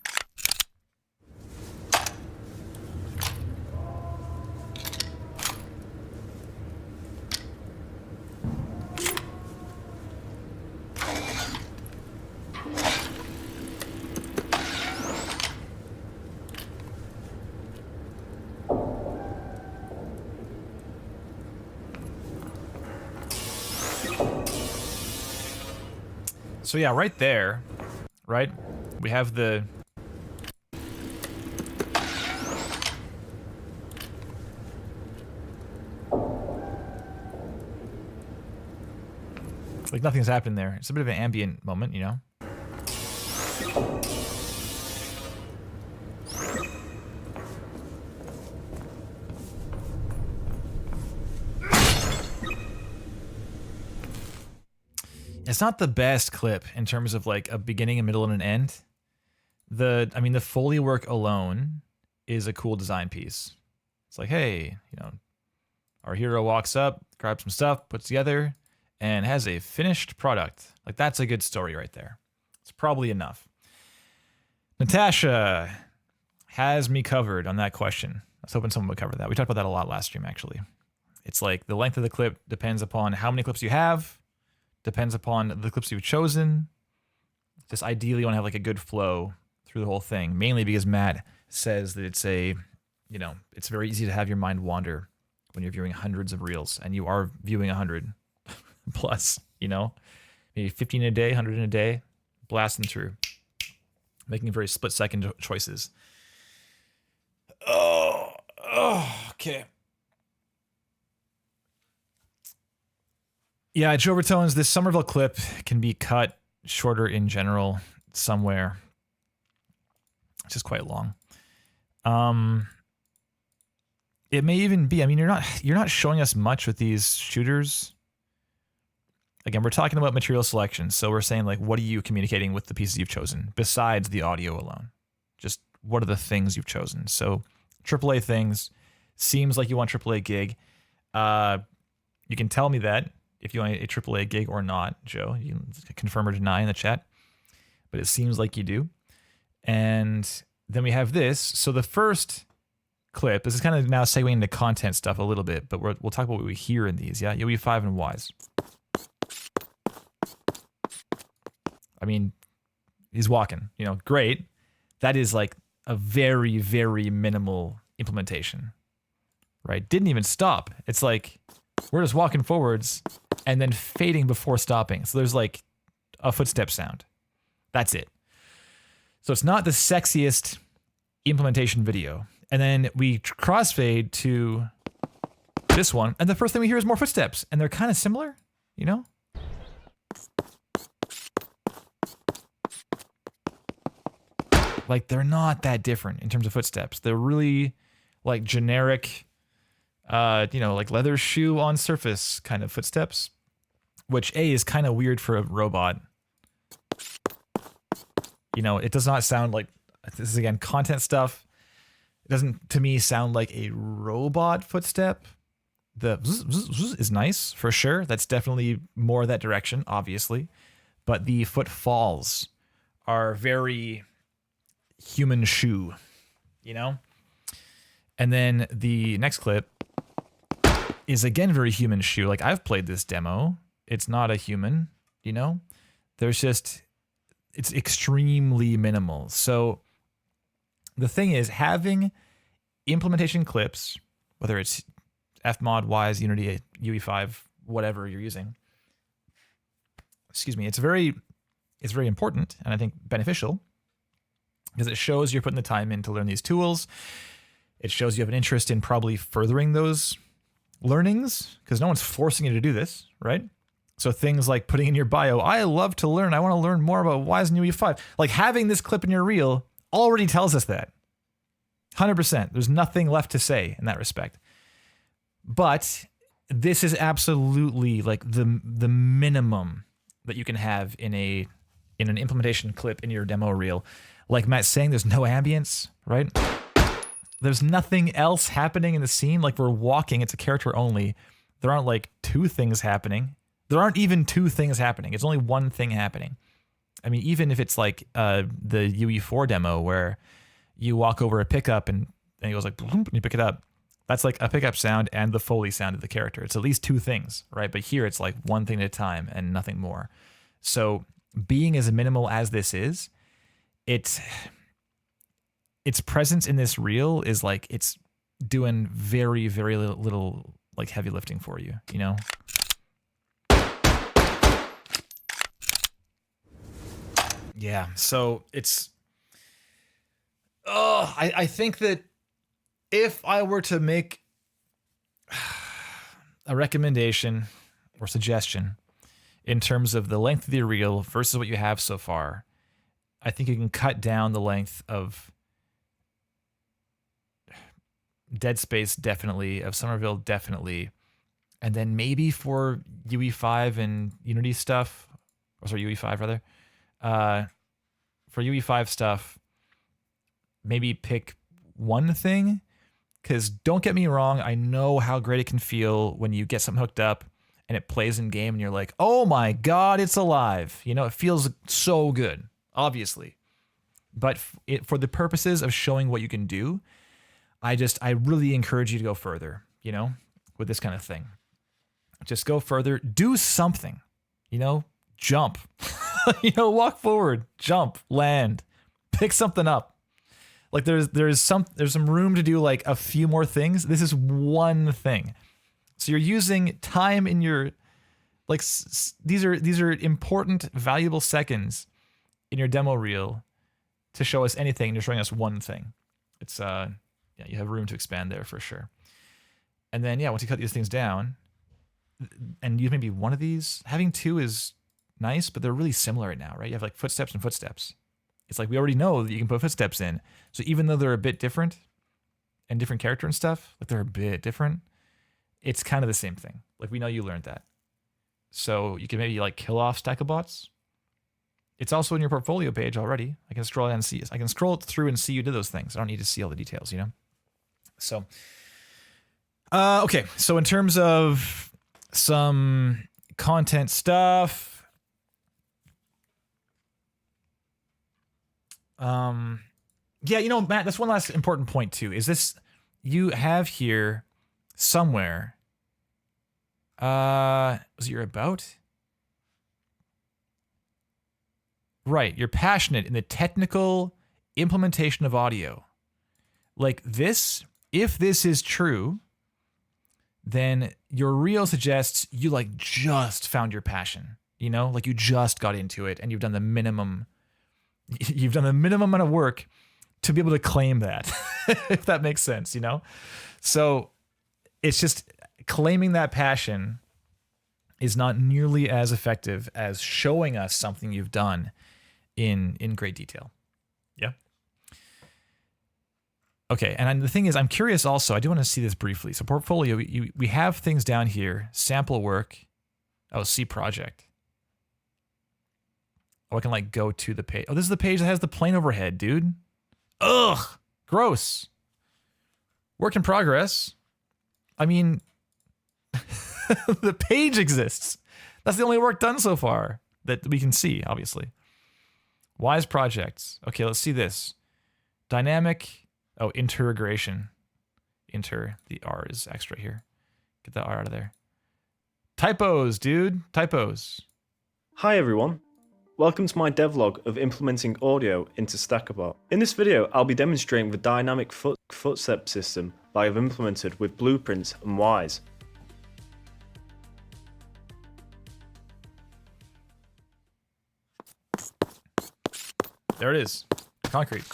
So yeah, right there, right? We have the... Like nothing's happened there. It's a bit of an ambient moment, you know? It's not the best clip in terms of like a beginning, a middle, and an end. I mean, the Foley work alone is a cool design piece. It's like, hey, you know, our hero walks up, grabs some stuff, puts together, and has a finished product. Like, that's a good story right there. It's probably enough. Natasha has me covered on that question. I was hoping someone would cover that. We talked about that a lot last stream, actually. It's like the length of the clip depends upon how many clips you have, depends upon the clips you've chosen. Just ideally you want to have like a good flow through the whole thing, mainly because Matt says that it's it's very easy to have your mind wander when you're viewing hundreds of reels, and you are viewing 100 plus, you know, maybe 15 a day, 100 in a day, blasting through, making very split-second choices. Oh, okay. Yeah, Joe Bertones, this Somerville clip can be cut shorter in general somewhere. It's just quite long. It may even be, I mean, you're not showing us much with these shooters. Again, we're talking about material selection. So we're saying, like, what are you communicating with the pieces you've chosen besides the audio alone? Just what are the things you've chosen? So AAA things, seems like you want AAA gig. You can tell me that if you want a AAA gig or not, Joe. You can confirm or deny in the chat. But it seems like you do. And then we have this. So the first clip, this is kind of now segueing into content stuff a little bit, but we'll talk about what we hear in these. Yeah, UE5 and Wise. I mean, he's walking, you know, great. That is like a very, very minimal implementation, right? Didn't even stop. It's like we're just walking forwards and then fading before stopping. So there's like a footstep sound. That's it. So it's not the sexiest implementation video. And then we crossfade to this one, and the first thing we hear is more footsteps, and they're kind of similar, you know? Like, they're not that different in terms of footsteps. They're really like generic, like leather shoe on surface kind of footsteps, which is kind of weird for a robot. You know, it does not sound like, this is again content stuff. It doesn't, to me, sound like a robot footstep. The zzz, zzz, zzz is nice, for sure. That's definitely more that direction, obviously. But the footfalls are very human shoe, you know? And then the next clip is, again, very human shoe. Like, I've played this demo. It's not a human, you know? There's just, it's extremely minimal. So the thing is, having implementation clips, whether it's Fmod, Wise, Unity, UE5, whatever you're using, excuse me, it's very important and I think beneficial because it shows you're putting the time in to learn these tools. It shows you have an interest in probably furthering those learnings because no one's forcing you to do this, right? So things like putting in your bio, I love to learn. I want to learn more about Wise and UE5. Like having this clip in your reel already tells us that. 100%. There's nothing left to say in that respect. But this is absolutely like the minimum that you can have in an implementation clip in your demo reel. Like Matt's saying, there's no ambience, right? There's nothing else happening in the scene. Like we're walking, it's a character only. There aren't like two things happening. There aren't even two things happening. It's only one thing happening. I mean, even if it's like the UE4 demo where you walk over a pickup and it goes like, and you pick it up. That's like a pickup sound and the Foley sound of the character. It's at least two things, right? But here it's like one thing at a time and nothing more. So being as minimal as this is, its presence in this reel is like it's doing very, very little like heavy lifting for you, you know? Yeah, so it's... I think that if I were to make a recommendation or suggestion in terms of the length of the reel versus what you have so far, I think you can cut down the length of Dead Space definitely, of Somerville definitely, and then maybe for UE5 and Unity stuff, or sorry, UE5 rather, for UE5 stuff, maybe pick one thing, because don't get me wrong, I know how great it can feel when you get something hooked up and it plays in game and you're like, oh my God, it's alive. You know, it feels so good, obviously. But for the purposes of showing what you can do, I really encourage you to go further, you know, with this kind of thing. Just go further, do something, you know, jump, you know, walk forward, jump, land, pick something up. Like there's some room to do like a few more things. This is one thing. So you're using time in your, like, these are important, valuable seconds in your demo reel to show us anything. You're showing us one thing. It's, yeah, you have room to expand there for sure. And then, yeah, once you cut these things down and use maybe one of these, having two is nice, but they're really similar right now, right? You have like footsteps and footsteps. It's like we already know that you can put footsteps in. So even though they're a bit different and different character and stuff, like they're a bit different, it's kind of the same thing. Like we know you learned that. So you can maybe like kill off stack of bots. It's also in your portfolio page already. I can scroll and see. I can scroll through and see you did those things. I don't need to see all the details, you know? So, okay. So in terms of some content stuff, yeah, you know, Matt, that's one last important point too, is this, you have here somewhere, was it your about? Right, you're passionate in the technical implementation of audio. Like this, if this is true, then your reel suggests you like just found your passion, you know, like you just got into it and you've done the minimum amount of work to be able to claim that, if that makes sense, you know? So it's just claiming that passion is not nearly as effective as showing us something you've done in great detail. Yeah. Okay, and the thing is, I'm curious also, I do want to see this briefly. So portfolio, we have things down here, sample work, see project. Oh, I can like go to the page. Oh, this is the page that has the plane overhead, dude. Ugh, gross. Work in progress. I mean, the page exists. That's the only work done so far that we can see, obviously. Wise projects. Okay, let's see this. Dynamic. Oh, integration. The R is extra here. Get that R out of there. Typos, dude. Typos. Hi everyone. Welcome to my devlog of implementing audio into Stackerbot. In this video, I'll be demonstrating the dynamic footstep system that I have implemented with blueprints and Wise. There it is. Concrete.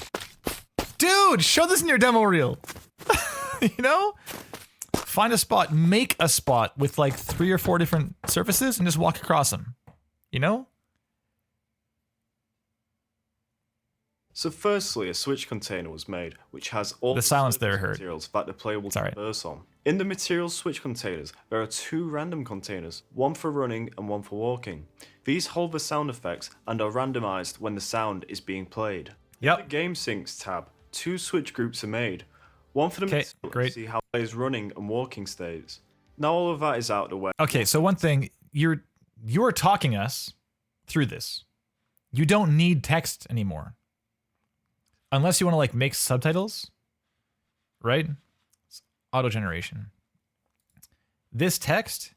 Dude, show this in your demo reel. You know? Find a spot, make a spot with like 3 or 4 different surfaces and just walk across them. You know? So firstly, a switch container was made, which has all The silence there, surface Hurd. materials that the player will It's all right. converse on. In the materials switch containers, there are 2 random containers, one for running and one for walking. These hold the sound effects and are randomized when the sound is being played. Yep. In the Game Syncs tab, 2 switch groups are made. One for the material great. to see how players running and walking states. Now all of that is out of the way. Okay, so one thing, you're talking us through this. You don't need text anymore. Unless you want to like make subtitles, right? It's auto generation. This text,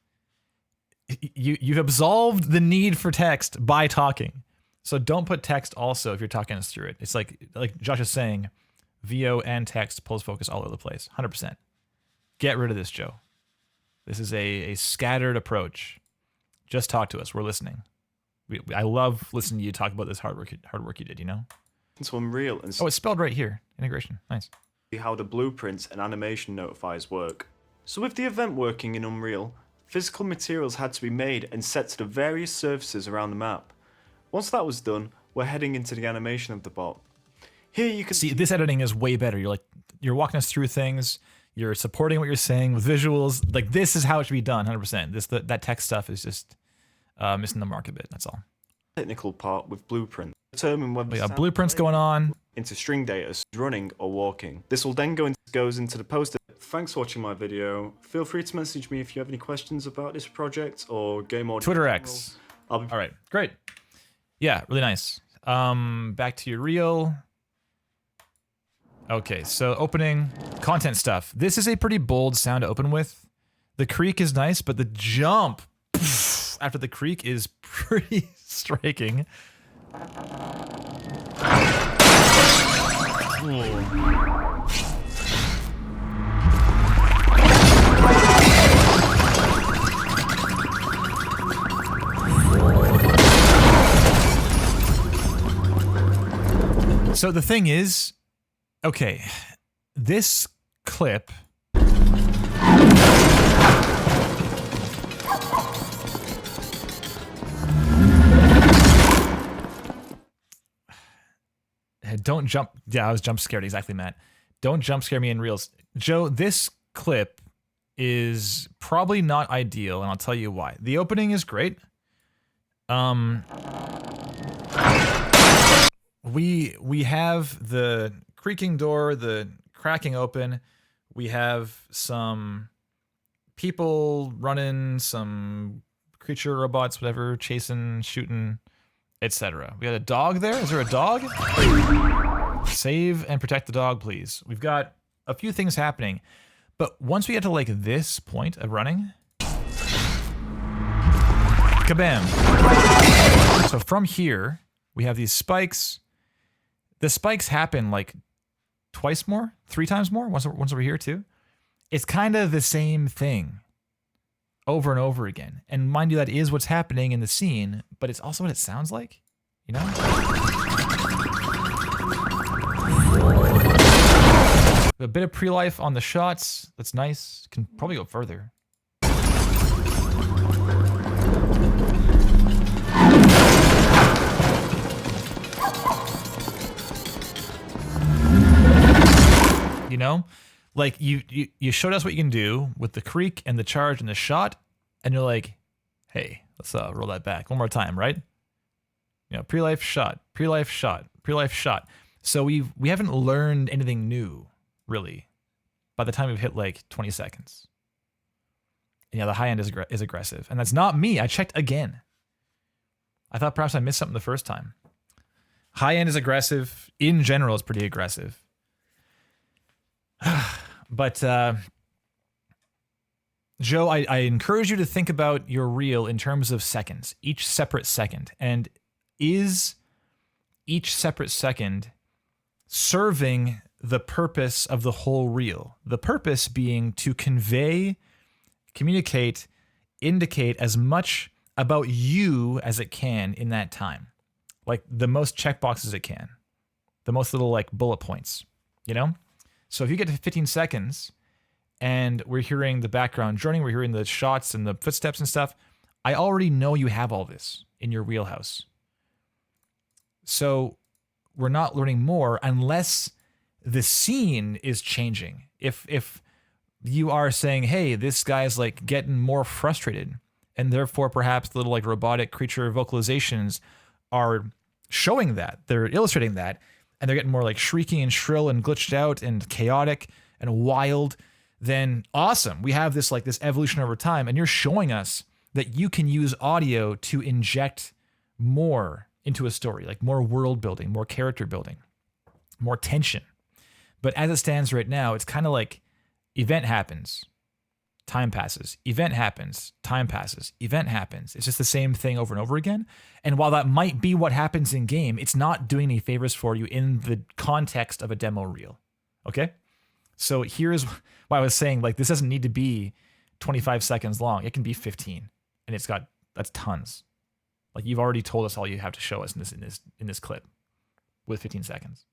you've absolved the need for text by talking. So don't put text also if you're talking us through it. It's like Josh is saying, VO and text pulls focus all over the place. 100%. Get rid of this, Joe. This is a scattered approach. Just talk to us. We're listening. I love listening to you talk about this hard work you did, you know? Into Unreal and Oh, it's spelled right here. Integration. Nice. see how the blueprints and animation notifiers work. So with the event working in Unreal, physical materials had to be made and set to the various surfaces around the map. Once that was done, we're heading into the animation of the bot. Here you can See, this editing is way better. You're walking us through things. You're supporting what you're saying with visuals. Like, this is how it should be done, 100%. That text stuff is just missing the mark a bit. That's all. technical part with blueprint. Determine whether We the got sound blueprints played going on. into string data as running or walking. This will then goes into the poster. Thanks for watching my video. Feel free to message me if you have any questions about this project or game audio. Twitter in X. general. I'll be All right, great. Yeah, really nice. Back to your reel. Okay, so opening content stuff. This is a pretty bold sound to open with. The creak is nice, but the jump after the creak is pretty striking. So the thing is, okay, this clip don't jump. Yeah, I was jump scared. Exactly, Matt. Don't jump scare me in reels. Joe, this clip is probably not ideal, and I'll tell you why. The opening is great. We have the creaking door, the cracking open. We have some people running, some creature robots, whatever, chasing, shooting, etc. We got a dog there. Is there a dog? Save and protect the dog, please. We've got a few things happening, but once we get to like this point of running, kabam. So from here, we have these spikes. The spikes happen like twice more, 3 times more, once over here too. It's kind of the same thing over and over again. And mind you, that is what's happening in the scene, but it's also what it sounds like, you know? A bit of pre-life on the shots. That's nice. Can probably go further. You know, like you showed us what you can do with the creak and the charge and the shot, and you're like, hey, let's roll that back one more time, right? You know, pre-life shot, pre-life shot, pre-life shot. So we haven't learned anything new, really, by the time we've hit like 20 seconds. And yeah, the high end is aggressive, and that's not me. I checked again. I thought perhaps I missed something the first time. High end is aggressive. In general, it's pretty aggressive. But Joe, I encourage you to think about your reel in terms of seconds, each separate second. And is each separate second serving the purpose of the whole reel? The purpose being to convey, communicate, indicate as much about you as it can in that time. Like the most checkboxes it can. The most little like bullet points, you know? So if you get to 15 seconds and we're hearing the background droning, we're hearing the shots and the footsteps and stuff, I already know you have all this in your wheelhouse. So we're not learning more unless the scene is changing. If you are saying, hey, this guy's like getting more frustrated, and therefore perhaps the little like robotic creature vocalizations are showing that, they're illustrating that, and they're getting more like shrieky and shrill and glitched out and chaotic and wild, then awesome. We have this like this evolution over time, and you're showing us that you can use audio to inject more into a story, like more world building, more character building, more tension. But as it stands right now, it's kind of like event happens, time passes, event happens, time passes, event happens. It's just the same thing over and over again. And while that might be what happens in game, it's not doing any favors for you in the context of a demo reel. Okay? So here's why I was saying, like, this doesn't need to be 25 seconds long. It can be 15, and that's tons. Like, you've already told us all you have to show us in this clip with 15 seconds.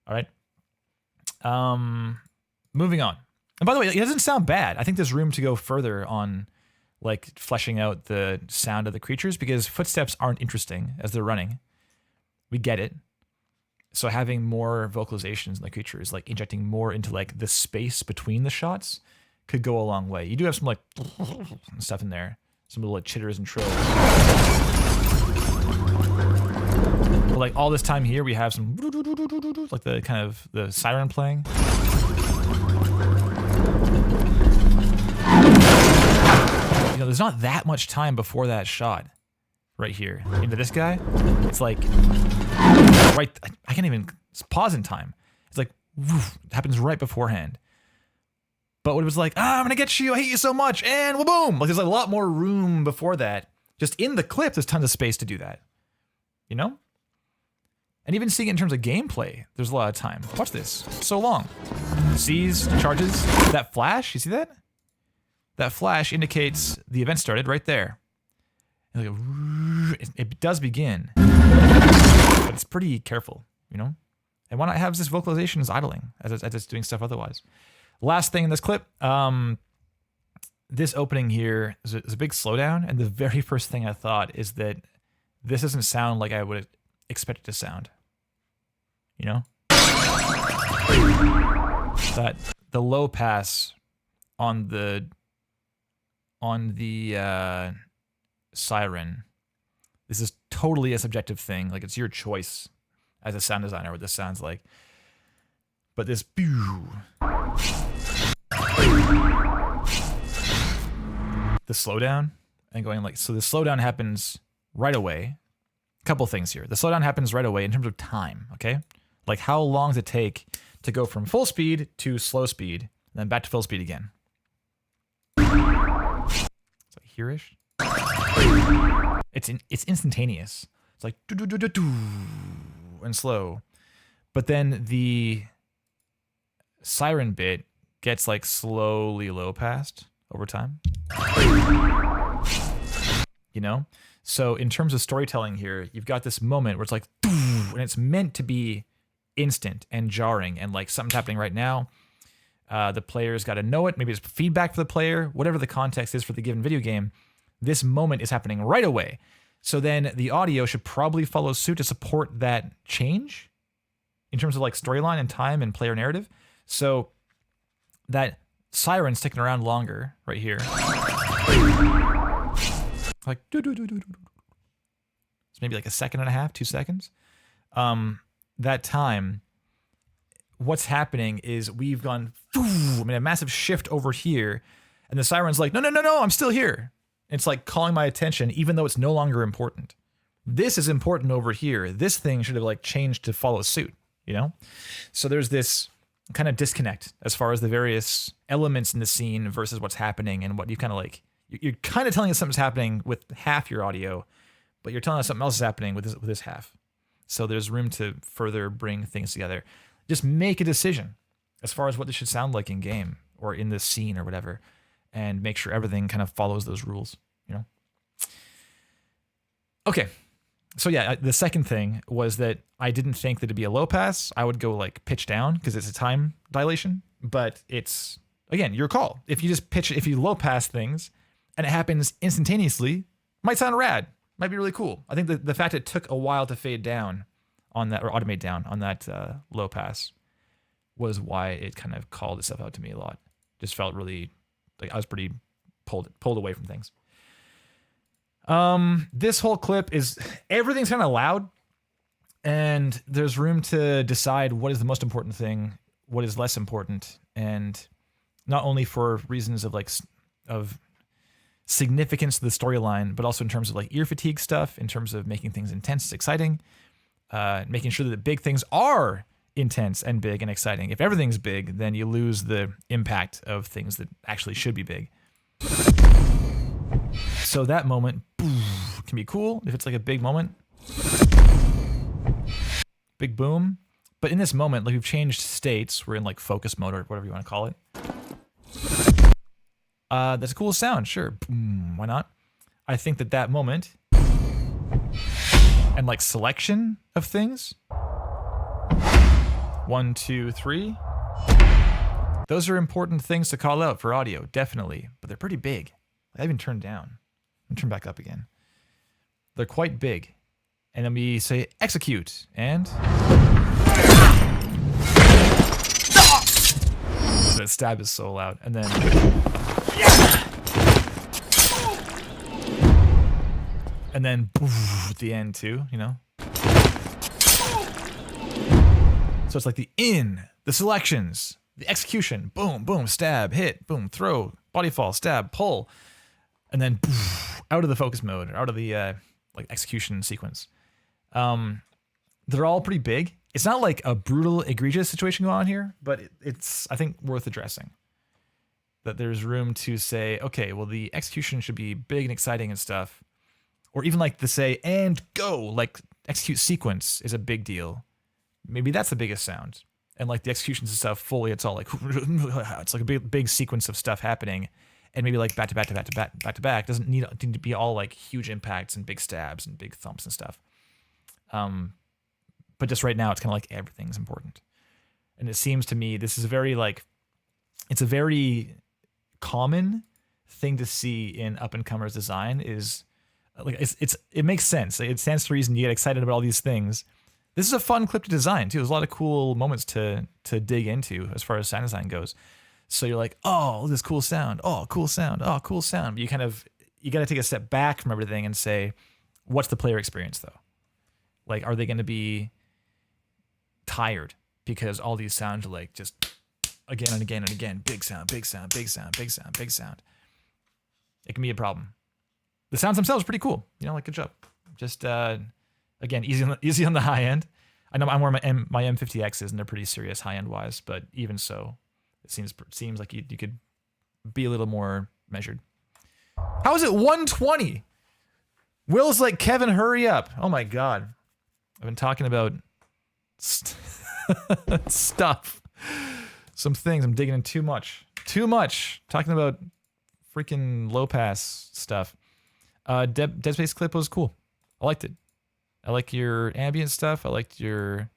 All right. Moving on. And by the way, it doesn't sound bad. I think there's room to go further on like fleshing out the sound of the creatures, because footsteps aren't interesting as they're running. We get it. So having more vocalizations in the creatures, like injecting more into like the space between the shots, could go a long way. You do have some like stuff in there, some little like chitters and trills. But like all this time here, we have some like the kind of the siren playing. You know, there's not that much time before that shot right here into this guy. It's like right, I can't even pause in time. It's like woof, it happens right beforehand. But when it was like, I'm gonna get you, I hate you so much, and boom, like there's a lot more room before that. Just in the clip, there's tons of space to do that. You know? And even seeing it in terms of gameplay, there's a lot of time. Watch this. It's so long. Sees, charges, that flash, you see that? That flash indicates the event started right there. It does begin, but it's pretty careful, you know? And why not have this vocalization as idling, as it's doing stuff otherwise? Last thing in this clip, this opening here is a big slowdown, and the very first thing I thought is that this doesn't sound like I would expect it to sound. You know? That the low pass on the siren, this is totally a subjective thing. Like, it's your choice as a sound designer what this sounds like. But this the slowdown and going like, so the slowdown happens right away. Couple things here. The slowdown happens right away in terms of time, okay? Like, how long does it take to go from full speed to slow speed, and then back to full speed again? It's like here-ish. It's instantaneous. It's like do and slow. But then the siren bit gets like slowly low passed over time. You know? So in terms of storytelling here, you've got this moment where it's like, and it's meant to be instant and jarring, and like something's happening right now. The player's got to know it. Maybe it's feedback for the player, whatever the context is for the given video game. This moment is happening right away. So then the audio should probably follow suit to support that change in terms of like storyline and time and player narrative. So that siren sticking around longer right here. Like it's maybe like a second and a half, 2 seconds. That time, what's happening is we've gone, a massive shift over here, and the siren's like, no, I'm still here. It's like calling my attention, even though it's no longer important. This is important over here. This thing should have like changed to follow suit, you know? So there's this kind of disconnect as far as the various elements in the scene versus what's happening, and what you kind of like, you're kind of telling us something's happening with half your audio, but you're telling us something else is happening with this half. So there's room to further bring things together. Just make a decision as far as what this should sound like in game or in this scene or whatever, and make sure everything kind of follows those rules, you know? Okay. So yeah, the second thing was that I didn't think that it'd be a low pass. I would go like pitch down because it's a time dilation, but it's, again, your call. If you just pitch, if you low pass things and it happens instantaneously, might sound rad. Might be really cool. I think the fact it took a while to fade down on that, or automate down on that low pass, was why it kind of called itself out to me a lot. Just felt really like I was pretty pulled away from things. This whole clip is, everything's kind of loud, and there's room to decide what is the most important thing, what is less important, and not only for reasons of of significance to the storyline, but also in terms of like ear fatigue stuff, in terms of making things intense, exciting, making sure that the big things are intense and big and exciting. If everything's big, then you lose the impact of things that actually should be big. So that moment can be cool if it's like a big moment. Big boom. But in this moment, like we've changed states. We're in like focus mode or whatever you want to call it. That's a cool sound, sure. Boom, why not? I think that moment and like selection of things. 1, 2, 3. Those are important things to call out for audio, definitely. But they're pretty big. I even turned down. I'm turn back up again. They're quite big. And then we say execute and the stab is so loud. And then and then at the end too, you know. So it's like the selections, the execution, boom, boom, stab, hit, boom, throw, body fall, stab, pull, and then out of the focus mode, out of the like execution sequence. They're all pretty big. It's not like a brutal, egregious situation going on here, but it's, I think, worth addressing. That there's room to say, okay, well, the execution should be big and exciting and stuff. Or even like the say, and go, like execute sequence is a big deal. Maybe that's the biggest sound. And like the executions and stuff, fully, it's all like, it's like a big sequence of stuff happening. And maybe like back to back to back to back, back to back. Doesn't need to be all like huge impacts and big stabs and big thumps and stuff. But just right now, it's kind of like everything's important. And it seems to me, this is a very like, it's a very common thing to see in up-and-comers design is like, it makes sense. It stands to reason you get excited about all these things. This is a fun clip to design too. There's a lot of cool moments to dig into as far as sound design goes. So you're like, oh, look at this cool sound. Oh, cool sound. Oh, cool sound. But you got to take a step back from everything and say, what's the player experience though? Like, are they going to be tired because all these sounds are like just again and again and again, big sound, big sound, big sound, big sound, big sound. It can be a problem. The sounds themselves are pretty cool. You know, like good job. Just again, easy on the high end. I know I'm wearing my M50Xs and they're pretty serious high end wise, but even so, it seems like you could be a little more measured. How is it 120? Will's like, Kevin, hurry up. Oh my God. I've been talking about stuff. Some things. I'm digging in too much. Talking about freaking low pass stuff. Dead Space clip was cool. I liked it. I like your ambient stuff. I liked your.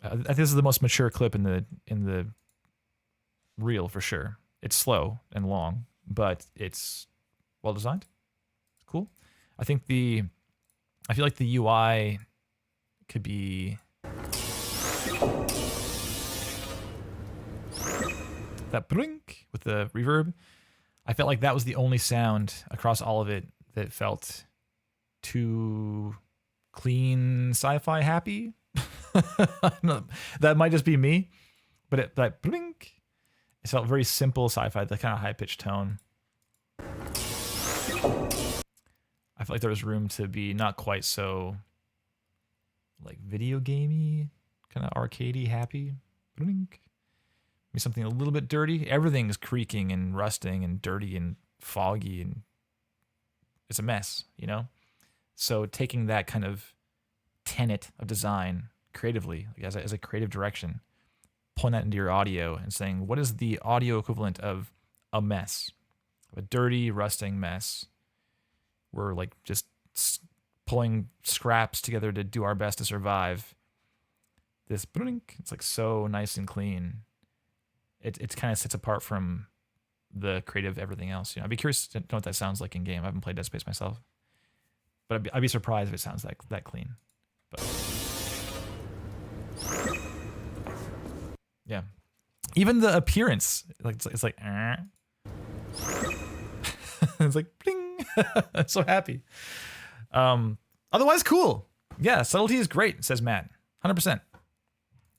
I think this is the most mature clip in the reel for sure. It's slow and long, but it's well designed. It's cool. I feel like the UI could be that blink with the reverb. I felt like that was the only sound across all of it that felt too clean, sci-fi happy. That might just be me, but that blink, it felt very simple sci-fi, the kind of high-pitched tone. I feel like there was room to be not quite so like video gamey, kind of arcadey, happy. Blink. Maybe something a little bit dirty. Everything's creaking and rusting and dirty and foggy and it's a mess, you know? So taking that kind of tenet of design creatively, like as a creative direction, pulling that into your audio and saying, what is the audio equivalent of a mess? A dirty, rusting mess. We're like just pulling scraps together to do our best to survive. This blink, it's like so nice and clean. It kind of sits apart from the creative everything else. You know, I'd be curious to know what that sounds like in game. I haven't played Dead Space myself, but I'd be surprised if it sounds that clean. But Yeah. Even the appearance, like it's like, it's like, bling. I'm so happy. Otherwise, cool. Yeah, subtlety is great, says Matt. 100%.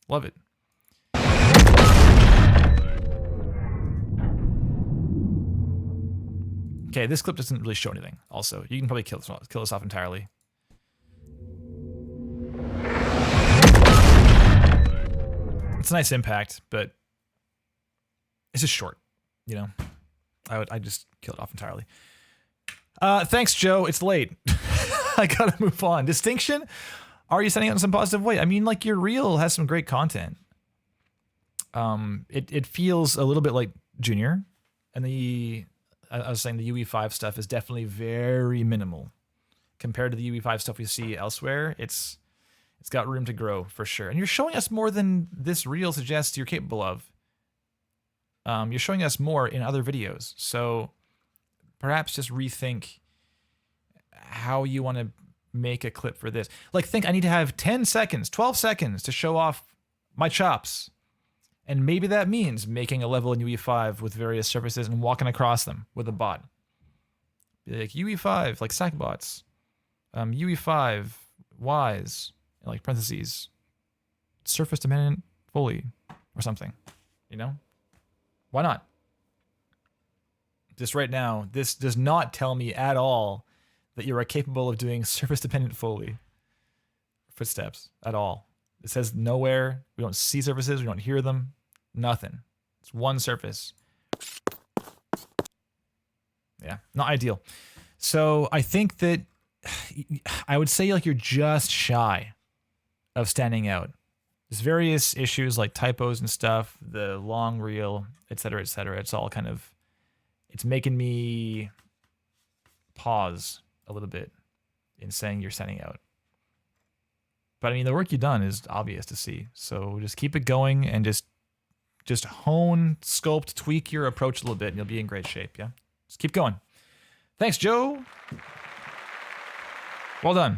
Love it. Okay, this clip doesn't really show anything. Also, you can probably kill this off entirely. It's a nice impact, but it's just short. You know, I just kill it off entirely. Thanks, Joe. It's late. I gotta move on. Distinction? Are you sending out in some positive way? I mean, like, your reel has some great content. It feels a little bit like Junior, and I was saying the UE5 stuff is definitely very minimal compared to the UE5 stuff we see elsewhere. It's got room to grow for sure. And you're showing us more than this reel suggests you're capable of. You're showing us more in other videos. So perhaps just rethink how you want to make a clip for this. Like, think I need to have 10 seconds, 12 seconds to show off my chops. And maybe that means making a level in UE5 with various surfaces and walking across them with a bot. Be like UE5, like Sackbots. UE5, Wise, like parentheses, surface dependent Foley or something. You know? Why not? Just right now, this does not tell me at all that you are capable of doing surface dependent Foley footsteps at all. It says nowhere. We don't see surfaces. We don't hear them. Nothing. It's one surface. Yeah, not ideal. So I think that I would say like you're just shy of standing out. There's various issues like typos and stuff, the long reel, et cetera, et cetera. It's all kind of, it's making me pause a little bit in saying you're standing out. But I mean, the work you've done is obvious to see. So just keep it going and just hone, sculpt, tweak your approach a little bit and you'll be in great shape. Yeah. Just keep going. Thanks, Joe. Well done.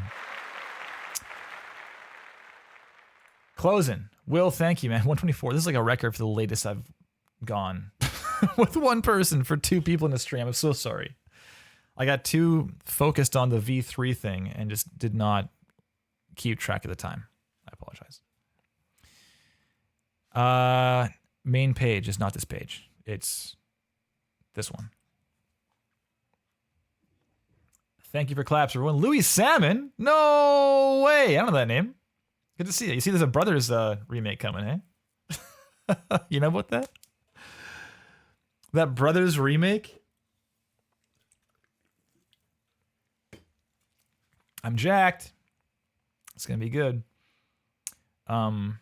Closing. Will, thank you, man. 124. This is like a record for the latest I've gone with one person for 2 people in the stream. I'm so sorry. I got too focused on the V3 thing and just did not keep track of the time. I apologize. Main page is not this page. It's this one. Thank you for claps, everyone. Louis Salmon? No way. I don't know that name. Good to see you. You see there's a Brothers remake coming, eh? You know about that? That Brothers remake? I'm jacked. It's going to be good. I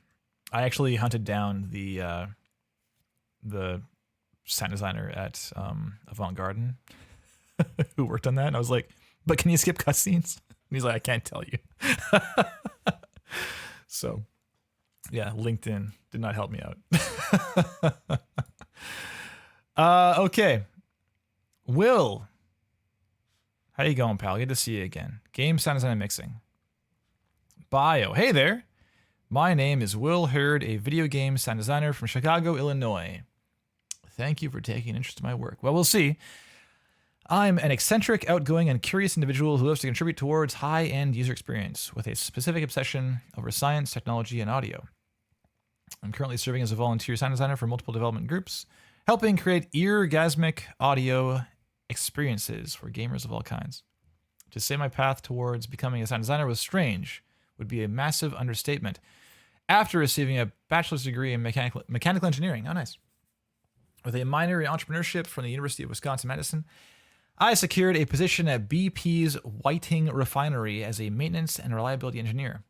actually hunted down the sound designer at Avant Garden who worked on that. And I was like, but can you skip cutscenes? And he's like, I can't tell you. So, yeah, LinkedIn did not help me out. Okay. Will. How you going, pal? Good to see you again. Game sound design and mixing. Bio. Hey there. My name is Will Hurd, a video game sound designer from Chicago, Illinois. Thank you for taking interest in my work. Well, we'll see. I'm an eccentric, outgoing, and curious individual who loves to contribute towards high-end user experience with a specific obsession over science, technology, and audio. I'm currently serving as a volunteer sound designer for multiple development groups, helping create eargasmic audio experiences for gamers of all kinds. To say my path towards becoming a sound designer was strange would be a massive understatement. After receiving a bachelor's degree in mechanical engineering, oh nice, with a minor in entrepreneurship from the University of Wisconsin-Madison, I secured a position at BP's Whiting Refinery as a maintenance and reliability engineer.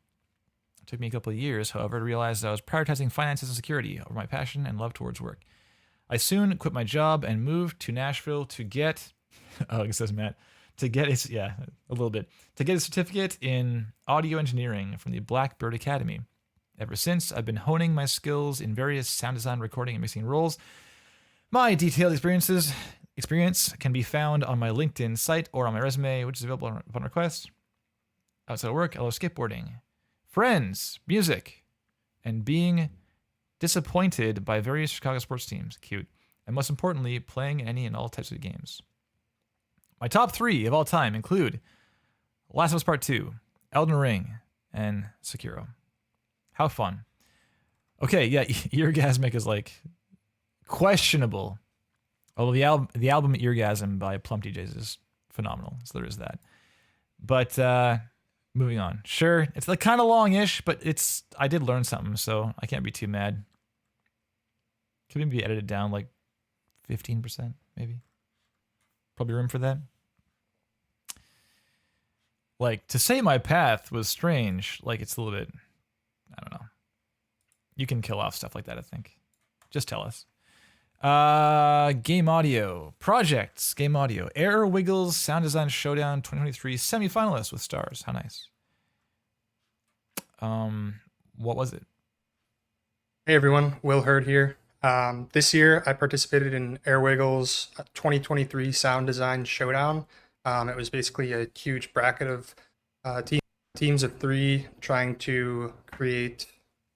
It took me a couple of years, however, to realize that I was prioritizing finances and security over my passion and love towards work. I soon quit my job and moved to Nashville to get, oh, it says Matt, to get a certificate in audio engineering from the Blackbird Academy. Ever since, I've been honing my skills in various sound design, recording, and mixing roles. My detailed experience can be found on my LinkedIn site or on my resume, which is available upon request. Outside of work, I love skateboarding, friends, music, and being disappointed by various Chicago sports teams. Cute. And most importantly, playing any and all types of games. My top 3 of all time include Last of Us Part 2, Elden Ring, and Sekiro. How fun. Okay, yeah, Eargasmic is like questionable. Although the album Eargasm by Plum DJs is phenomenal, so there is that. But moving on. Sure, it's like kind of long-ish, but I did learn something, so I can't be too mad. Could maybe be edited down like 15%, maybe. Probably room for that. Like, to say my path was strange, like it's a little bit, I don't know. You can kill off stuff like that, I think. Just tell us. Game audio. Projects. Game audio. Error Wiggles Sound Design Showdown 2023 semifinalists with stars. How nice. What was it? Hey everyone, Will Hurd here. This year I participated in Airwiggle's 2023 Sound Design Showdown. It was basically a huge bracket of teams of 3 trying to create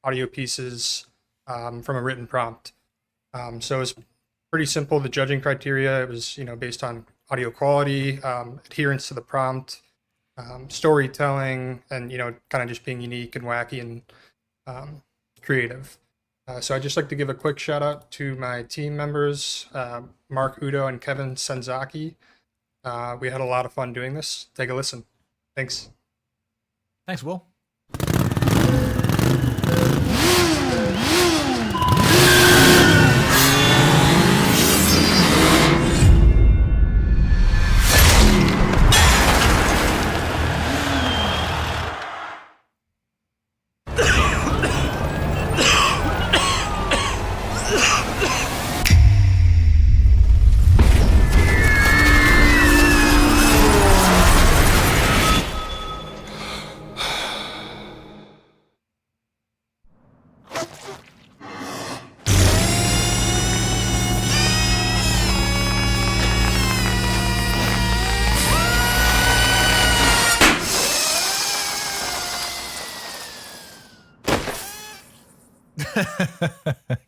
audio pieces from a written prompt. So it was pretty simple. The judging criteria, it was based on audio quality, adherence to the prompt, storytelling, and kind of just being unique and wacky and creative. So I'd just like to give a quick shout out to my team members, Mark Udo and Kevin Senzaki. We had a lot of fun doing this. Take a listen. Thanks. Thanks, Will.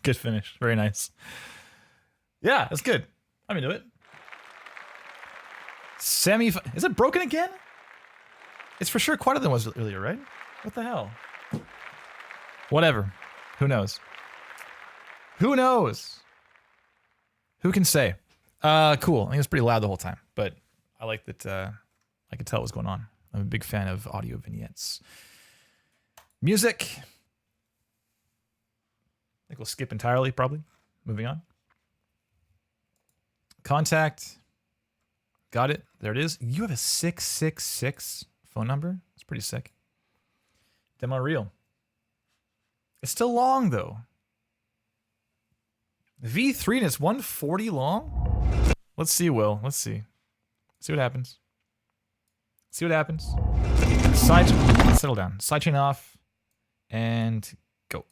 Good finish. Very nice. Yeah, that's good. I'm into it. Is it broken again? It's for sure quieter than it was earlier, right? What the hell? Whatever. Who knows? Who knows? Who can say? Cool. I think it's pretty loud the whole time, but I like that I could tell what was going on. I'm a big fan of audio vignettes. Music. I think we'll skip entirely, probably. Moving on. Contact. Got it. There it is. You have a 666 phone number? That's pretty sick. Demo reel. It's still long, though. V3 and it's 140 long? Let's see, Will. Let's see. See what happens. See what happens. Settle down. Sidechain off. And go.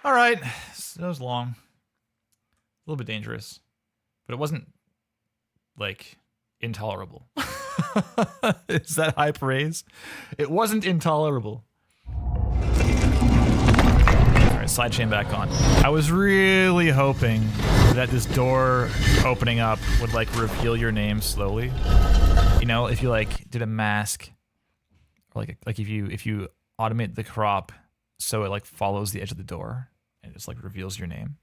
All right, so that was long, a little bit dangerous, but it wasn't like intolerable. Is that high praise? It wasn't intolerable. All right, sidechain back on. I was really hoping that this door opening up would like reveal your name slowly. You know, if you like did a mask, or like if you automate the crop so it like follows the edge of the door and it just like reveals your name.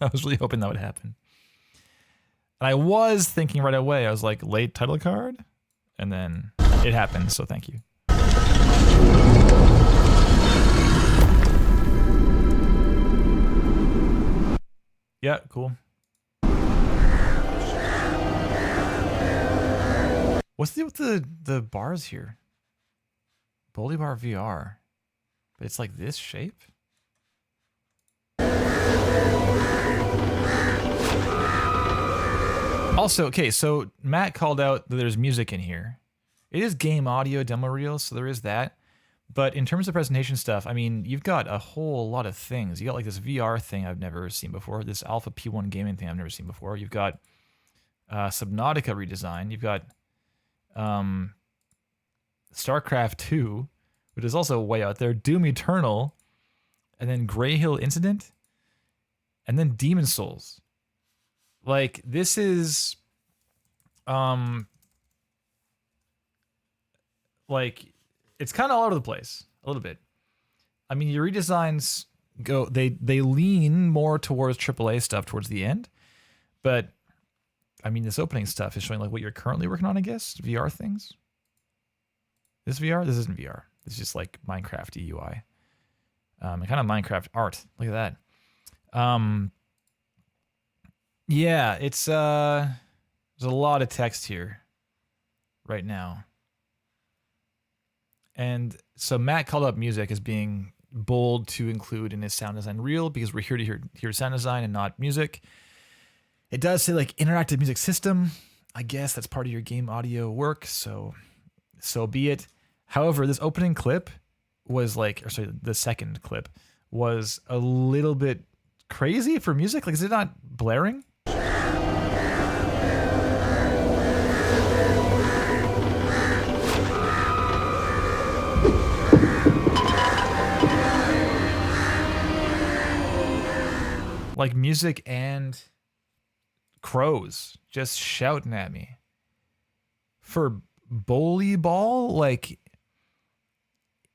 I was really hoping that would happen. And I was thinking right away, I was like, late title card? And then it happened, so thank you. Yeah, cool. What's the deal with the bars here? Bolivar VR. But it's like this shape? Also, okay, so Matt called out that there's music in here. It is game audio demo reel, so there is that. But in terms of presentation stuff, I mean, you've got a whole lot of things. You got like this VR thing I've never seen before, this Alpha P1 gaming thing I've never seen before. You've got Subnautica redesign. You've got StarCraft 2, which is also way out there. Doom Eternal, and then Grey Hill Incident, and then Demon Souls. Like, this is, like, it's kind of all over the place a little bit. I mean, your redesigns go, they lean more towards AAA stuff towards the end, but I mean, this opening stuff is showing like what you're currently working on, I guess, VR things. This VR? This isn't VR. This is just like Minecraft UI. And kind of Minecraft art. Look at that. Yeah, it's there's a lot of text here right now. And so Matt called up music as being bold to include in his sound design reel because we're here to hear sound design and not music. It does say like interactive music system. I guess that's part of your game audio work, so be it. However, this opening clip was like, or sorry, the second clip was a little bit crazy for music. Like, is it not blaring? Like music and crows just shouting at me. For Bully Ball, like,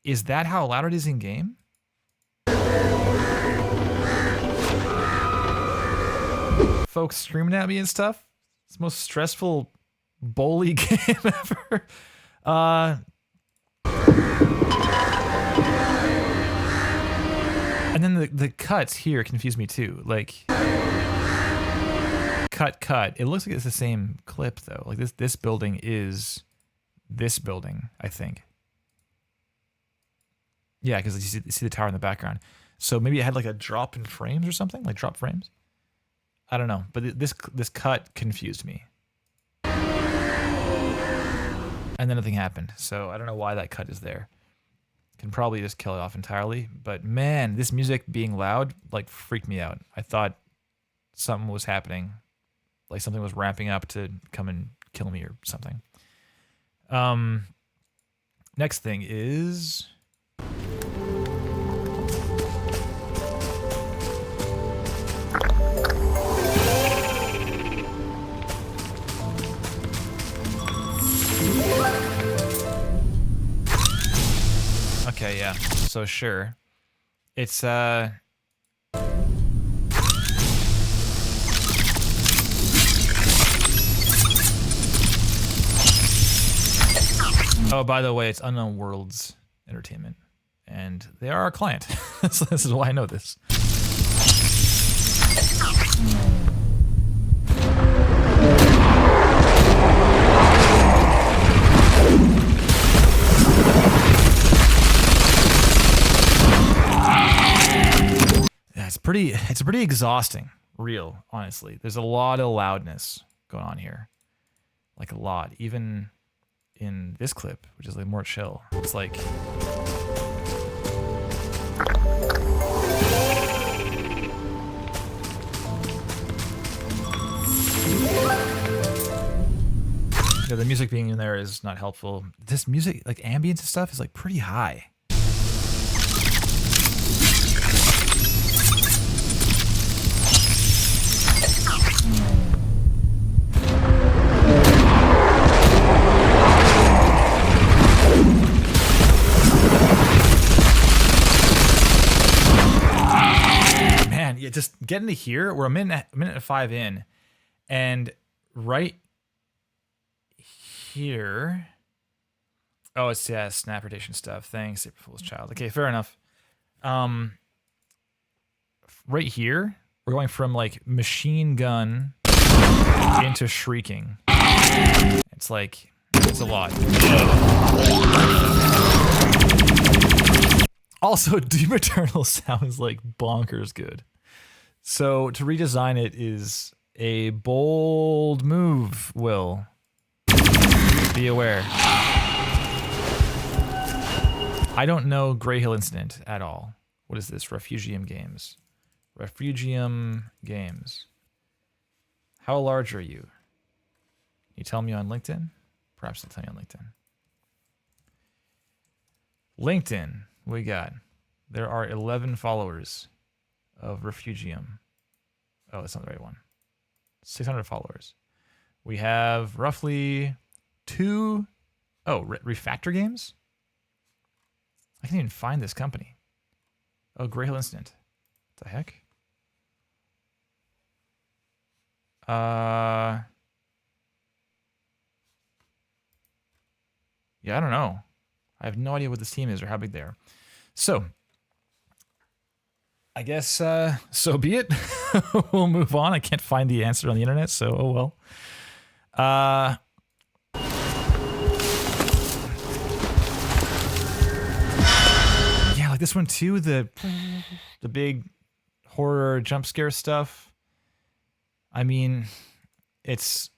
is that how loud it is in game? Folks screaming at me and stuff. It's the most stressful bully game ever. And then the cuts here confuse me too. Like, cut. It looks like it's the same clip though. Like this building is this building, I think. Yeah, because you see the tower in the background. So maybe it had like a drop in frames or something, like drop frames. I don't know, but this cut confused me. And then nothing happened. So I don't know why that cut is there. Can probably just kill it off entirely. But man, this music being loud like freaked me out. I thought something was happening. Like something was ramping up to come and kill me or something. Next thing is... Okay, yeah. So sure. It's Oh, by the way, it's Unknown Worlds Entertainment, and they are our client. So this is why I know this. Yeah, it's pretty exhausting, real, honestly. There's a lot of loudness going on here. Like a lot, even in this clip, which is like more chill. It's like Yeah, the music being in there is not helpful. This music, like ambience and stuff, is like pretty high. Man, yeah, just getting to here. We're a minute and 5 in, and right here. Oh, it's snap rotation stuff. Thanks, April Fool's Child. Okay, fair enough. Right here, we're going from like machine gun into shrieking. It's like it's a lot. Also, Doom Eternal sounds like bonkers good. So to redesign it is a bold move, Will. Be aware. I don't know Grey Hill Incident at all. What is this? Refugium Games. Refugium Games. How large are you? Can you tell me on LinkedIn? Perhaps they'll tell you on LinkedIn. LinkedIn, what we got? There are 11 followers of Refugium. Oh, that's not the right one. 600 followers. We have roughly Refactor Games? I can't even find this company. Oh, Grey Hill Incident. What the heck? Yeah, I don't know. I have no idea what this team is or how big they are. So, I guess so be it. We'll move on. I can't find the answer on the internet, so oh well. Yeah, like this one too. The big horror jump scare stuff. I mean, it's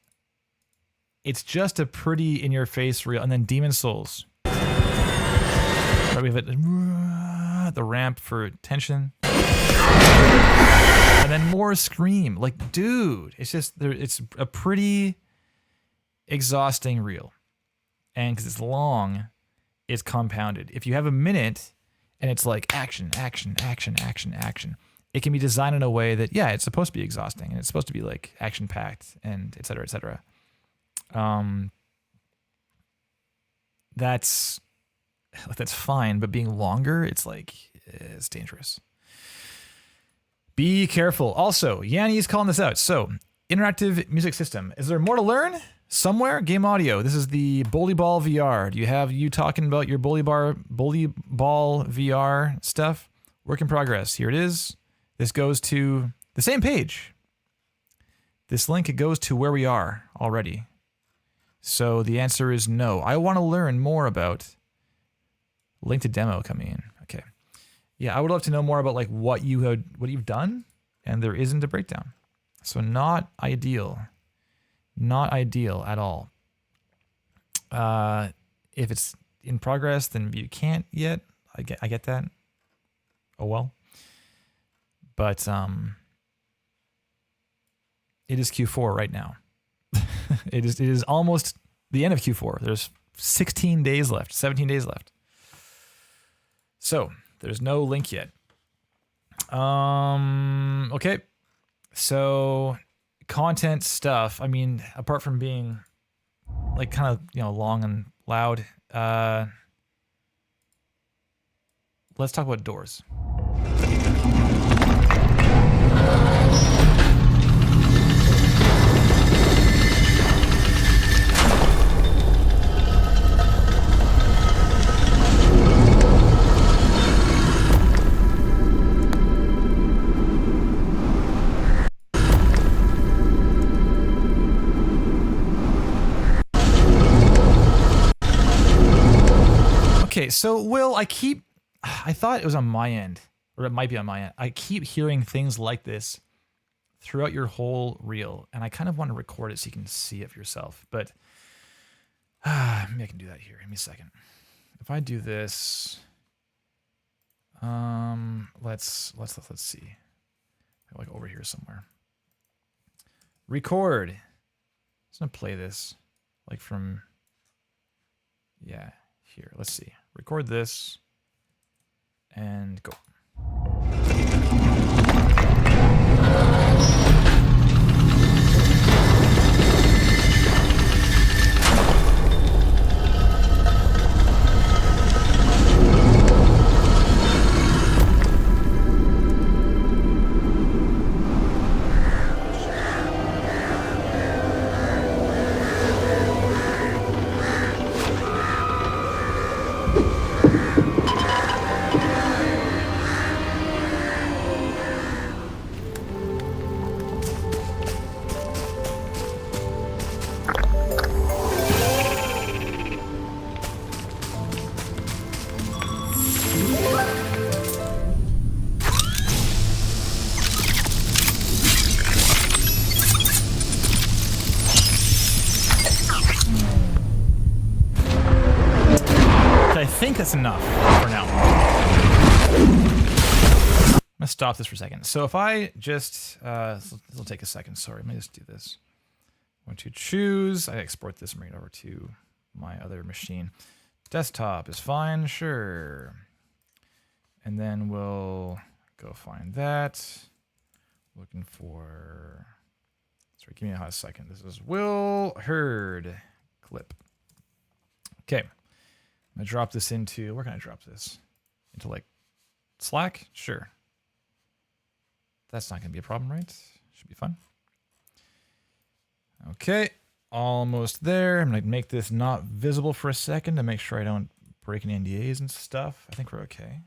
just a pretty in your face real. And then Demon Souls. Right, we have the ramp for tension. And then more Scream. Like, dude, it's just it's a pretty exhausting reel. And because it's long, it's compounded. If you have a minute and it's like action, action, action, action, action, it can be designed in a way that, yeah, it's supposed to be exhausting and it's supposed to be like action packed and et cetera, et cetera. That's fine, but being longer, it's like, it's dangerous. Be careful. Also, Yanni is calling this out. So, interactive music system. Is there more to learn? Somewhere? Game audio. This is the Bully Ball VR. Do you have you talking about your Bully Ball VR stuff? Work in progress. Here it is. This goes to the same page. This link, it goes to where we are already. So the answer is no. I want to learn more about link to demo coming in. Okay. Yeah, I would love to know more about like what you've done, and there isn't a breakdown. So not ideal. Not ideal at all. If it's in progress, then you can't yet. I get that. Oh well. But it is Q4 right now. It is almost the end of Q4. There's 16 days left, 17 days left. So there's no link yet. Okay. So content stuff. I mean, apart from being like kind of, long and loud, let's talk about doors. Okay, so Will, I thought it was on my end, or it might be on my end. I keep hearing things like this throughout your whole reel, and I kind of want to record it so you can see it for yourself. But maybe I can do that here. Give me a second. If I do this, let's see. Like over here somewhere. Record. I'm just gonna play this Like from, yeah, here. Let's see. Record this and go. I think that's enough for now. I'm gonna stop this for a second. So if I just, it'll take a second, sorry, let me just do this. I want to choose, I export this and bring it over to my other machine. Desktop is fine, sure. And then we'll go find that. Looking for, sorry, give me a hot second. This is Will Hurd clip. Okay. I'm gonna drop this into, where can I drop this? Into like Slack? Sure. That's not gonna be a problem, right? Should be fun. Okay, almost there. I'm gonna make this not visible for a second to make sure I don't break any NDAs and stuff. I think we're okay.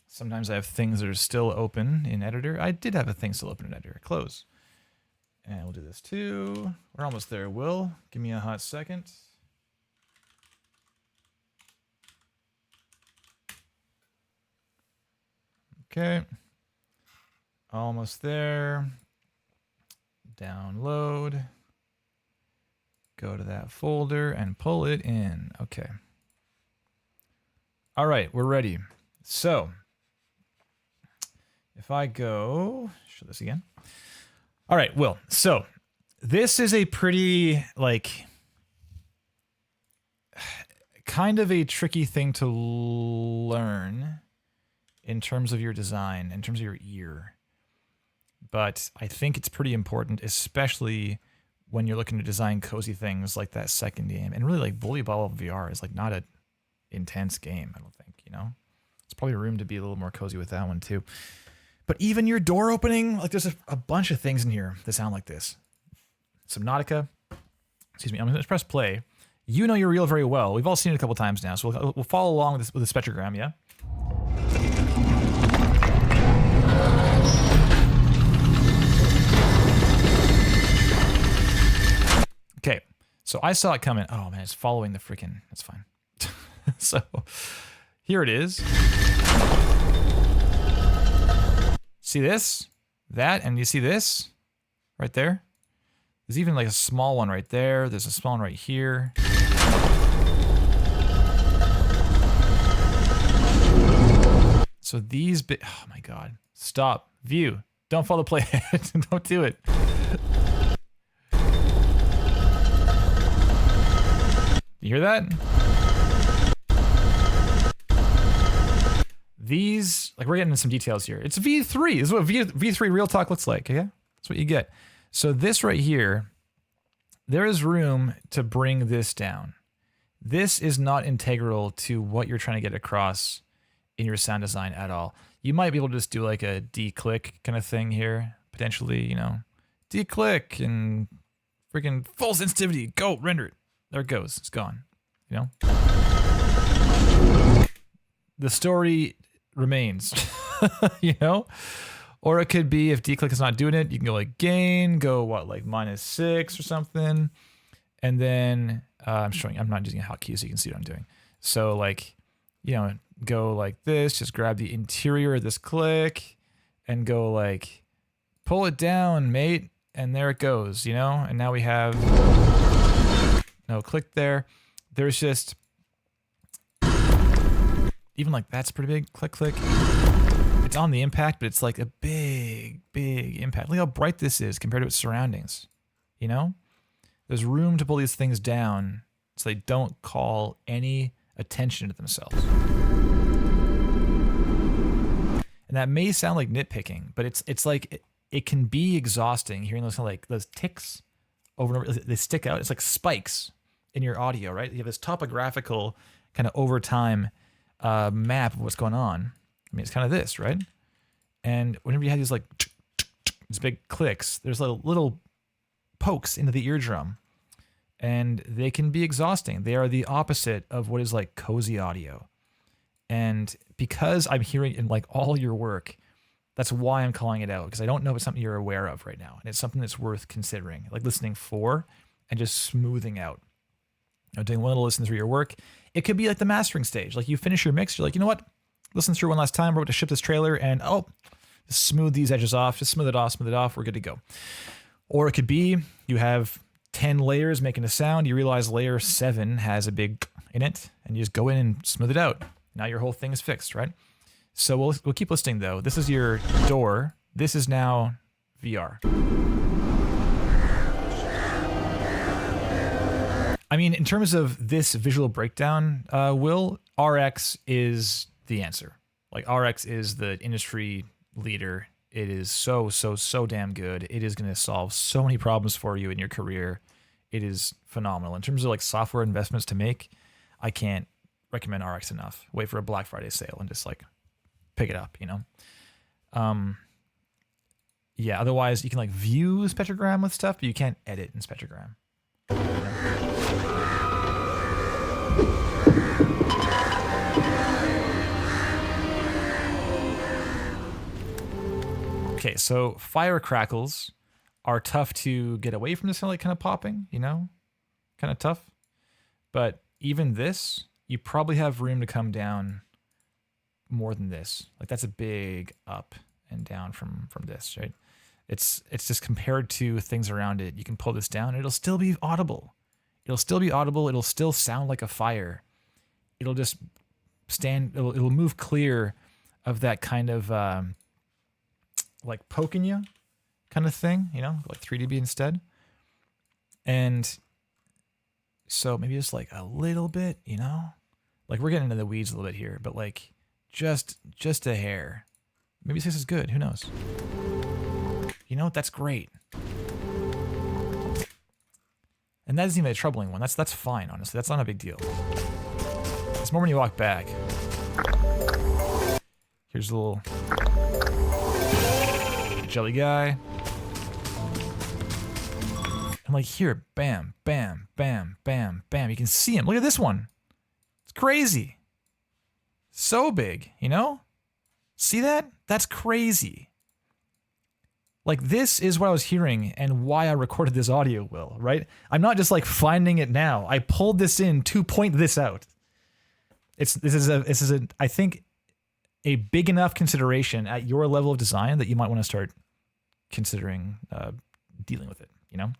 Sometimes I have things that are still open in editor. I did have a thing still open in editor. Close. And we'll do this too. We're almost there, Will. Give me a hot second. Okay, almost there. Download. Go to that folder and pull it in. Okay. All right, we're ready. So, if I go, show this again. All right, Will. So, this is a pretty, like, kind of a tricky thing to learn in terms of your design, in terms of your ear. But I think it's pretty important, especially when you're looking to design cozy things like that second game. And really, like, Bully Ball VR is like not an intense game, I don't think, you know? There's probably room to be a little more cozy with that one too. But even your door opening, like there's a bunch of things in here that sound like this. Subnautica. Excuse me, I'm gonna press play. You know your reel very well. We've all seen it a couple times now, so we'll follow along with the spectrogram, yeah? Okay, so I saw it coming. Oh man, it's following the freaking, that's fine. So, here it is. See this? That, and you see this? Right there? There's even like a small one right there. There's a small one right here. So these oh my god. Stop. View. Don't follow the playhead. Don't do it. You hear that? These, like we're getting into some details here. It's V3. This is what V3 Real Talk looks like, okay? That's what you get. So this right here, there is room to bring this down. This is not integral to what you're trying to get across in your sound design at all. You might be able to just do like a D-click kind of thing here, potentially, you know. D-click and freaking full sensitivity. Go, render it. There it goes. It's gone. You know? The story remains. You know? Or it could be if D-click is not doing it, you can go like gain, go what, like -6 or something. And then I'm not using a hotkey so you can see what I'm doing. So like, you know, go like this, just grab the interior of this click and go like, pull it down, mate. And there it goes, you know? And now we have no click there. There's just, even like that's pretty big, click, click. It's on the impact, but it's like a big, big impact. Look how bright this is compared to its surroundings, you know? There's room to pull these things down so they don't call any attention to themselves. And that may sound like nitpicking, but it's like it can be exhausting hearing those kind of like those ticks over and over. They stick out. It's like spikes in your audio, right? You have this topographical kind of over time map of what's going on. I mean, it's kind of this, right? And whenever you have these like these big clicks, there's little pokes into the eardrum, and they can be exhausting. They are the opposite of what is like cozy audio. And because I'm hearing in like all your work, that's why I'm calling it out, because I don't know if it's something you're aware of right now. And it's something that's worth considering, like listening for and just smoothing out. You know, doing one little listen through your work. It could be like the mastering stage. Like you finish your mix, you're like, you know what? Listen through one last time. We're about to ship this trailer, and just smooth these edges off. Just smooth it off. We're good to go. Or it could be you have 10 layers making a sound. You realize layer 7 has a big in it, and you just go in and smooth it out. Now your whole thing is fixed, right? So we'll keep listening though. This is your door. This is now VR. I mean, in terms of this visual breakdown, Will, RX is the answer. Like RX is the industry leader. It is so damn good. It is going to solve so many problems for you in your career. It is phenomenal. In terms of like software investments to make, I can't recommend RX enough. Wait for a Black Friday sale and just like pick it up, you know? Yeah, otherwise you can like view spectrogram with stuff, but you can't edit in spectrogram. You know? Okay, so fire crackles are tough to get away from this kind of popping, you know? Kind of tough. But even this, you probably have room to come down more than this. Like that's a big up and down from this, right? It's just compared to things around it. You can pull this down, and it'll still be audible. It'll still be audible. It'll still sound like a fire. It'll just stand. It'll move clear of that kind of like poking you kind of thing, you know, like 3 dB instead. And so maybe just like a little bit, you know, like we're getting into the weeds a little bit here, but like just a hair. Maybe 6 is good. Who knows? You know, that's great. And that isn't even a troubling one. That's fine, honestly. That's not a big deal. It's more when you walk back. Here's a little jelly guy. I'm like, here, bam, bam, bam, bam, bam. You can see him. Look at this one. It's crazy. So big, you know? See that? That's crazy. Like, this is what I was hearing and why I recorded this audio, Will, right? I'm not just like finding it now. I pulled this in to point this out. This is I think a big enough consideration at your level of design that you might want to start considering dealing with it, you know?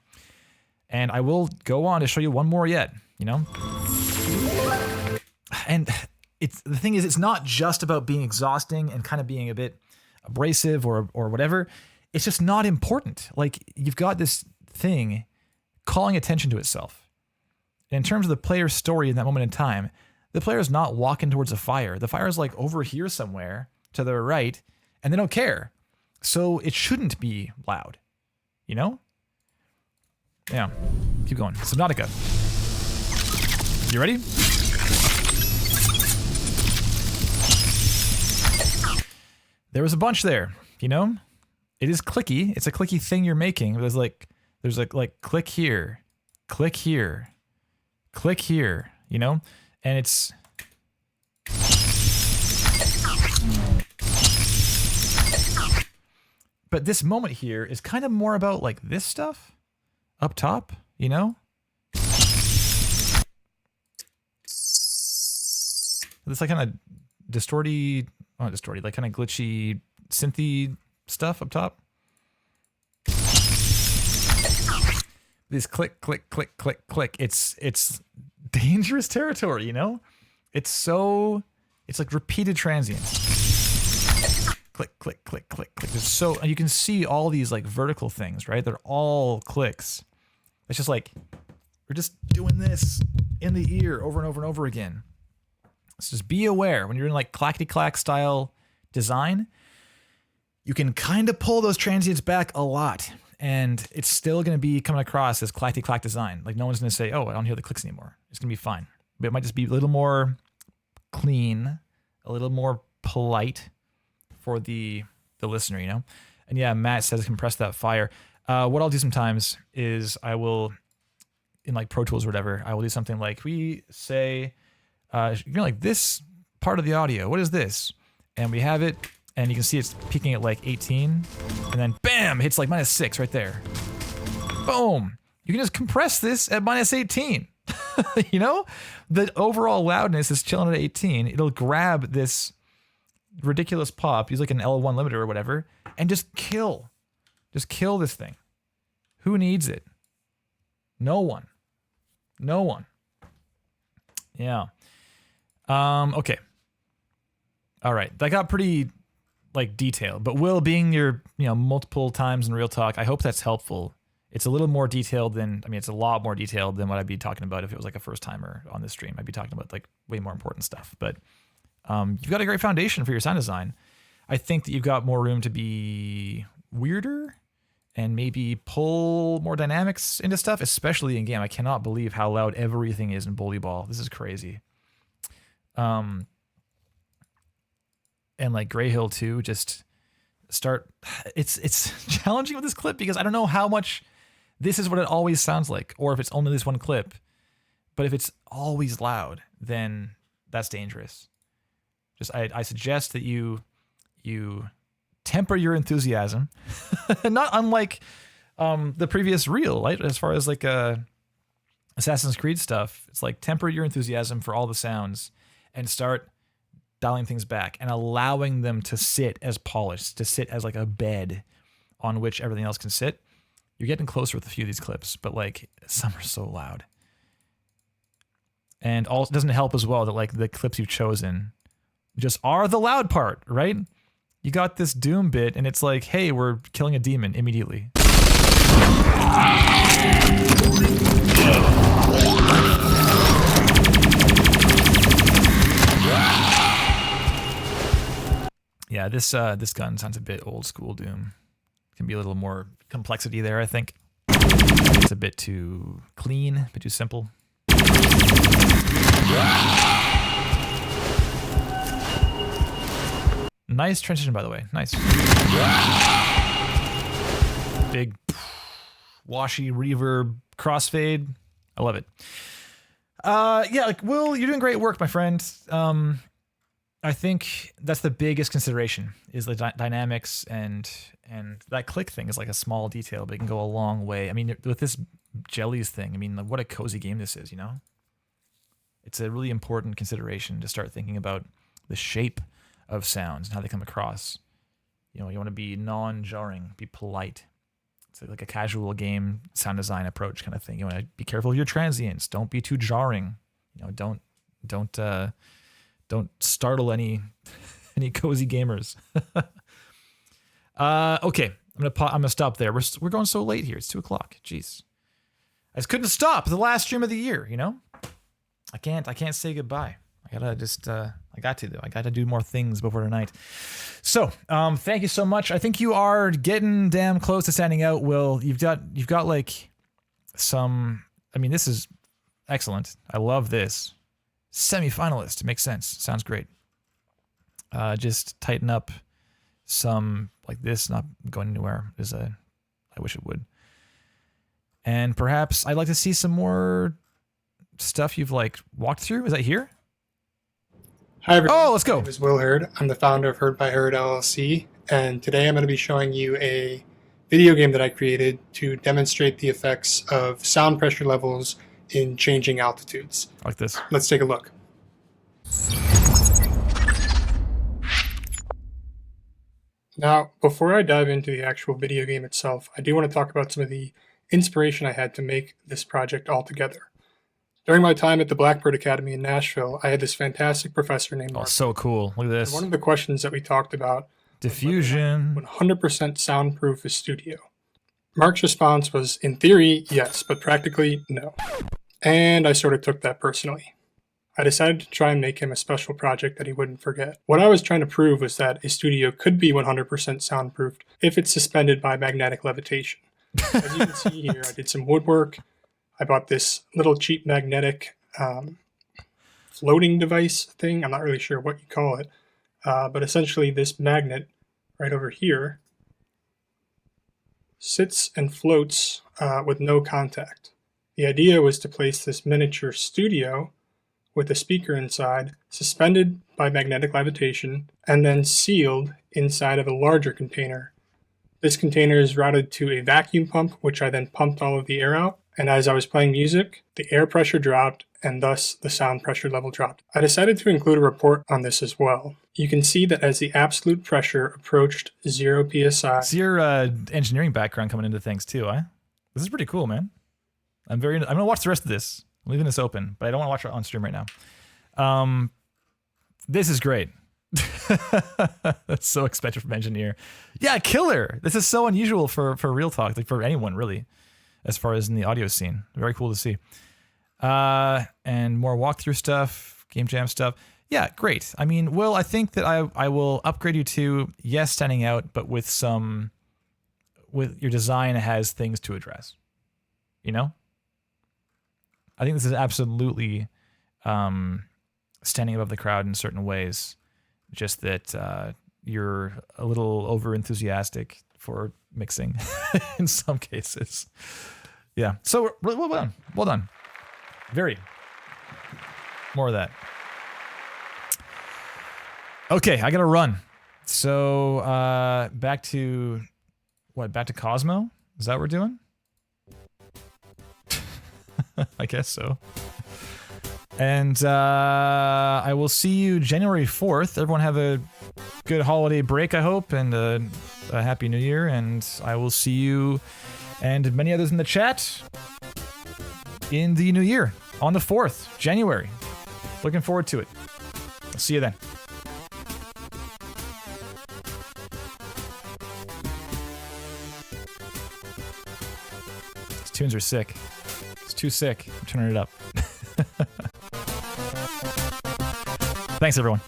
And I will go on to show you one more yet, you know? And the thing is, it's not just about being exhausting and kind of being a bit abrasive or whatever. It's just not important. Like, you've got this thing calling attention to itself. And in terms of the player's story in that moment in time, the player is not walking towards a fire. The fire is like over here somewhere to their right, and they don't care. So it shouldn't be loud, you know? Yeah, keep going. Subnautica. You ready? There was a bunch there, you know? It is clicky. It's a clicky thing you're making. There's like click here, click here, click here, you know? And it's but this moment here is kind of more about like this stuff up top, you know? This like kind of like kind of glitchy synthy stuff up top. This click, click, click, click, click. It's dangerous territory, you know? It's like repeated transients. Click, click, click, click, click. You can see all these like vertical things, right? They're all clicks. It's just like We're just doing this in the ear over and over and over again. So just be aware when you're in like clackety-clack style design, you can kind of pull those transients back a lot, and it's still going to be coming across as clackety-clack design. Like no one's going to say, oh, I don't hear the clicks anymore. It's going to be fine. But it might just be a little more clean, a little more polite for the listener, you know? And yeah, Matt says compress that fire. What I'll do sometimes is I will, in like Pro Tools or whatever, I will do something like we say, like this part of the audio, what is this? And we have it, and you can see it's peaking at like 18, and then bam, hits like -6 right there. Boom. You can just compress this at -18. You know? The overall loudness is chilling at 18. It'll grab this ridiculous pop, use like an L1 limiter or whatever, and just kill. Just kill this thing. Who needs it? No one. No one. Yeah. Okay. All right. That got pretty like detailed, but Will, being your, multiple times in Real Talk, I hope that's helpful. It's a little more detailed than, it's a lot more detailed than what I'd be talking about if it was like a first timer on this stream. I'd be talking about like way more important stuff, but you've got a great foundation for your sound design. I think that you've got more room to be weirder and maybe pull more dynamics into stuff, especially in game. I cannot believe how loud everything is in Bully Ball. This is crazy. And like Grey Hill too, just start. It's challenging with this clip because I don't know how much this is what it always sounds like, or if it's only this one clip. But if it's always loud, then that's dangerous. Just I suggest that you temper your enthusiasm, not unlike the previous reel, right? As far as like Assassin's Creed stuff, it's like temper your enthusiasm for all the sounds and start dialing things back and allowing them to sit as polished, to sit as like a bed on which everything else can sit. You're getting closer with a few of these clips, but like some are so loud. And also, it doesn't help as well that like the clips you've chosen just are the loud part, right? You got this Doom bit and it's like, hey, we're killing a demon immediately. Yeah, this gun sounds a bit old school Doom. Can be a little more complexity there, I think. It's a bit too clean, a bit too simple. Nice transition, by the way. Nice. Big washy reverb crossfade. I love it. Yeah, like Will, you're doing great work, my friend. I think that's the biggest consideration is the dynamics and that click thing is like a small detail, but it can go a long way. I mean, with this jellies thing, I mean, like, what a cozy game this is, you know? It's a really important consideration to start thinking about the shape of sounds and how they come across. You know, you want to be non-jarring, be polite. It's like a casual game sound design approach kind of thing. You want to be careful of your transients. Don't be too jarring. You know, don't startle any cozy gamers. Okay, I'm gonna stop there. We're going so late here. It's 2:00. Jeez, I just couldn't stop. The last stream of the year, you know. I can't say goodbye. I gotta just I got to though. I got to do more things before tonight. So thank you so much. I think you are getting damn close to standing out, Will. You've got like some. I mean, this is excellent. I love this. Semi-finalist. Makes sense. Sounds great. Just tighten up some like this, not going anywhere. I wish it would. And perhaps I'd like to see some more stuff you've like walked through. Is that here? Hi everyone. Oh, let's go. My name is Will Hurd. I'm the founder of Hurd by Hurd LLC, and today I'm going to be showing you a video game that I created to demonstrate the effects of sound pressure levels in changing altitudes. Like this. Let's take a look. Now, before I dive into the actual video game itself, I do want to talk about some of the inspiration I had to make this project altogether. During my time at the Blackbird Academy in Nashville, I had this fantastic professor named Mark. Oh, so cool. Look at this. And one of the questions that we talked about diffusion. 100% soundproof is studio. Mark's response was, in theory, yes, but practically, no. And I sort of took that personally. I decided to try and make him a special project that he wouldn't forget. What I was trying to prove was that a studio could be 100% soundproofed if it's suspended by magnetic levitation. As you can see here, I did some woodwork. I bought this little cheap magnetic floating device thing. I'm not really sure what you call it. But essentially this magnet right over here sits and floats with no contact. The idea was to place this miniature studio with a speaker inside, suspended by magnetic levitation, and then sealed inside of a larger container. This container is routed to a vacuum pump, which I then pumped all of the air out. And as I was playing music, the air pressure dropped, and thus the sound pressure level dropped. I decided to include a report on this as well. You can see that as the absolute pressure approached 0 psi... It's your engineering background coming into things too, eh? This is pretty cool, man. I'm gonna watch the rest of this. I'm leaving this open, but I don't want to watch it on stream right now. This is great. That's so expected from engineer. Yeah, killer. This is so unusual for Real Talk, like for anyone really, as far as in the audio scene. Very cool to see. And more walkthrough stuff, game jam stuff. Yeah, great. I mean, Will, I think that I will upgrade you to, yes, standing out, but with your design has things to address. You know? I think this is absolutely standing above the crowd in certain ways. Just that you're a little over enthusiastic for mixing in some cases. Yeah. So well done. Well done. Very. More of that. Okay, I gotta run. So back to what? Back to Cosmo? Is that what we're doing? I guess so. And I will see you January 4th. Everyone have a good holiday break, I hope, and a happy new year. And I will see you and many others in the chat in the new year on the 4th, January. Looking forward to it. I'll see you then. These tunes are sick. It's too sick. I'm turning it up. Thanks, everyone.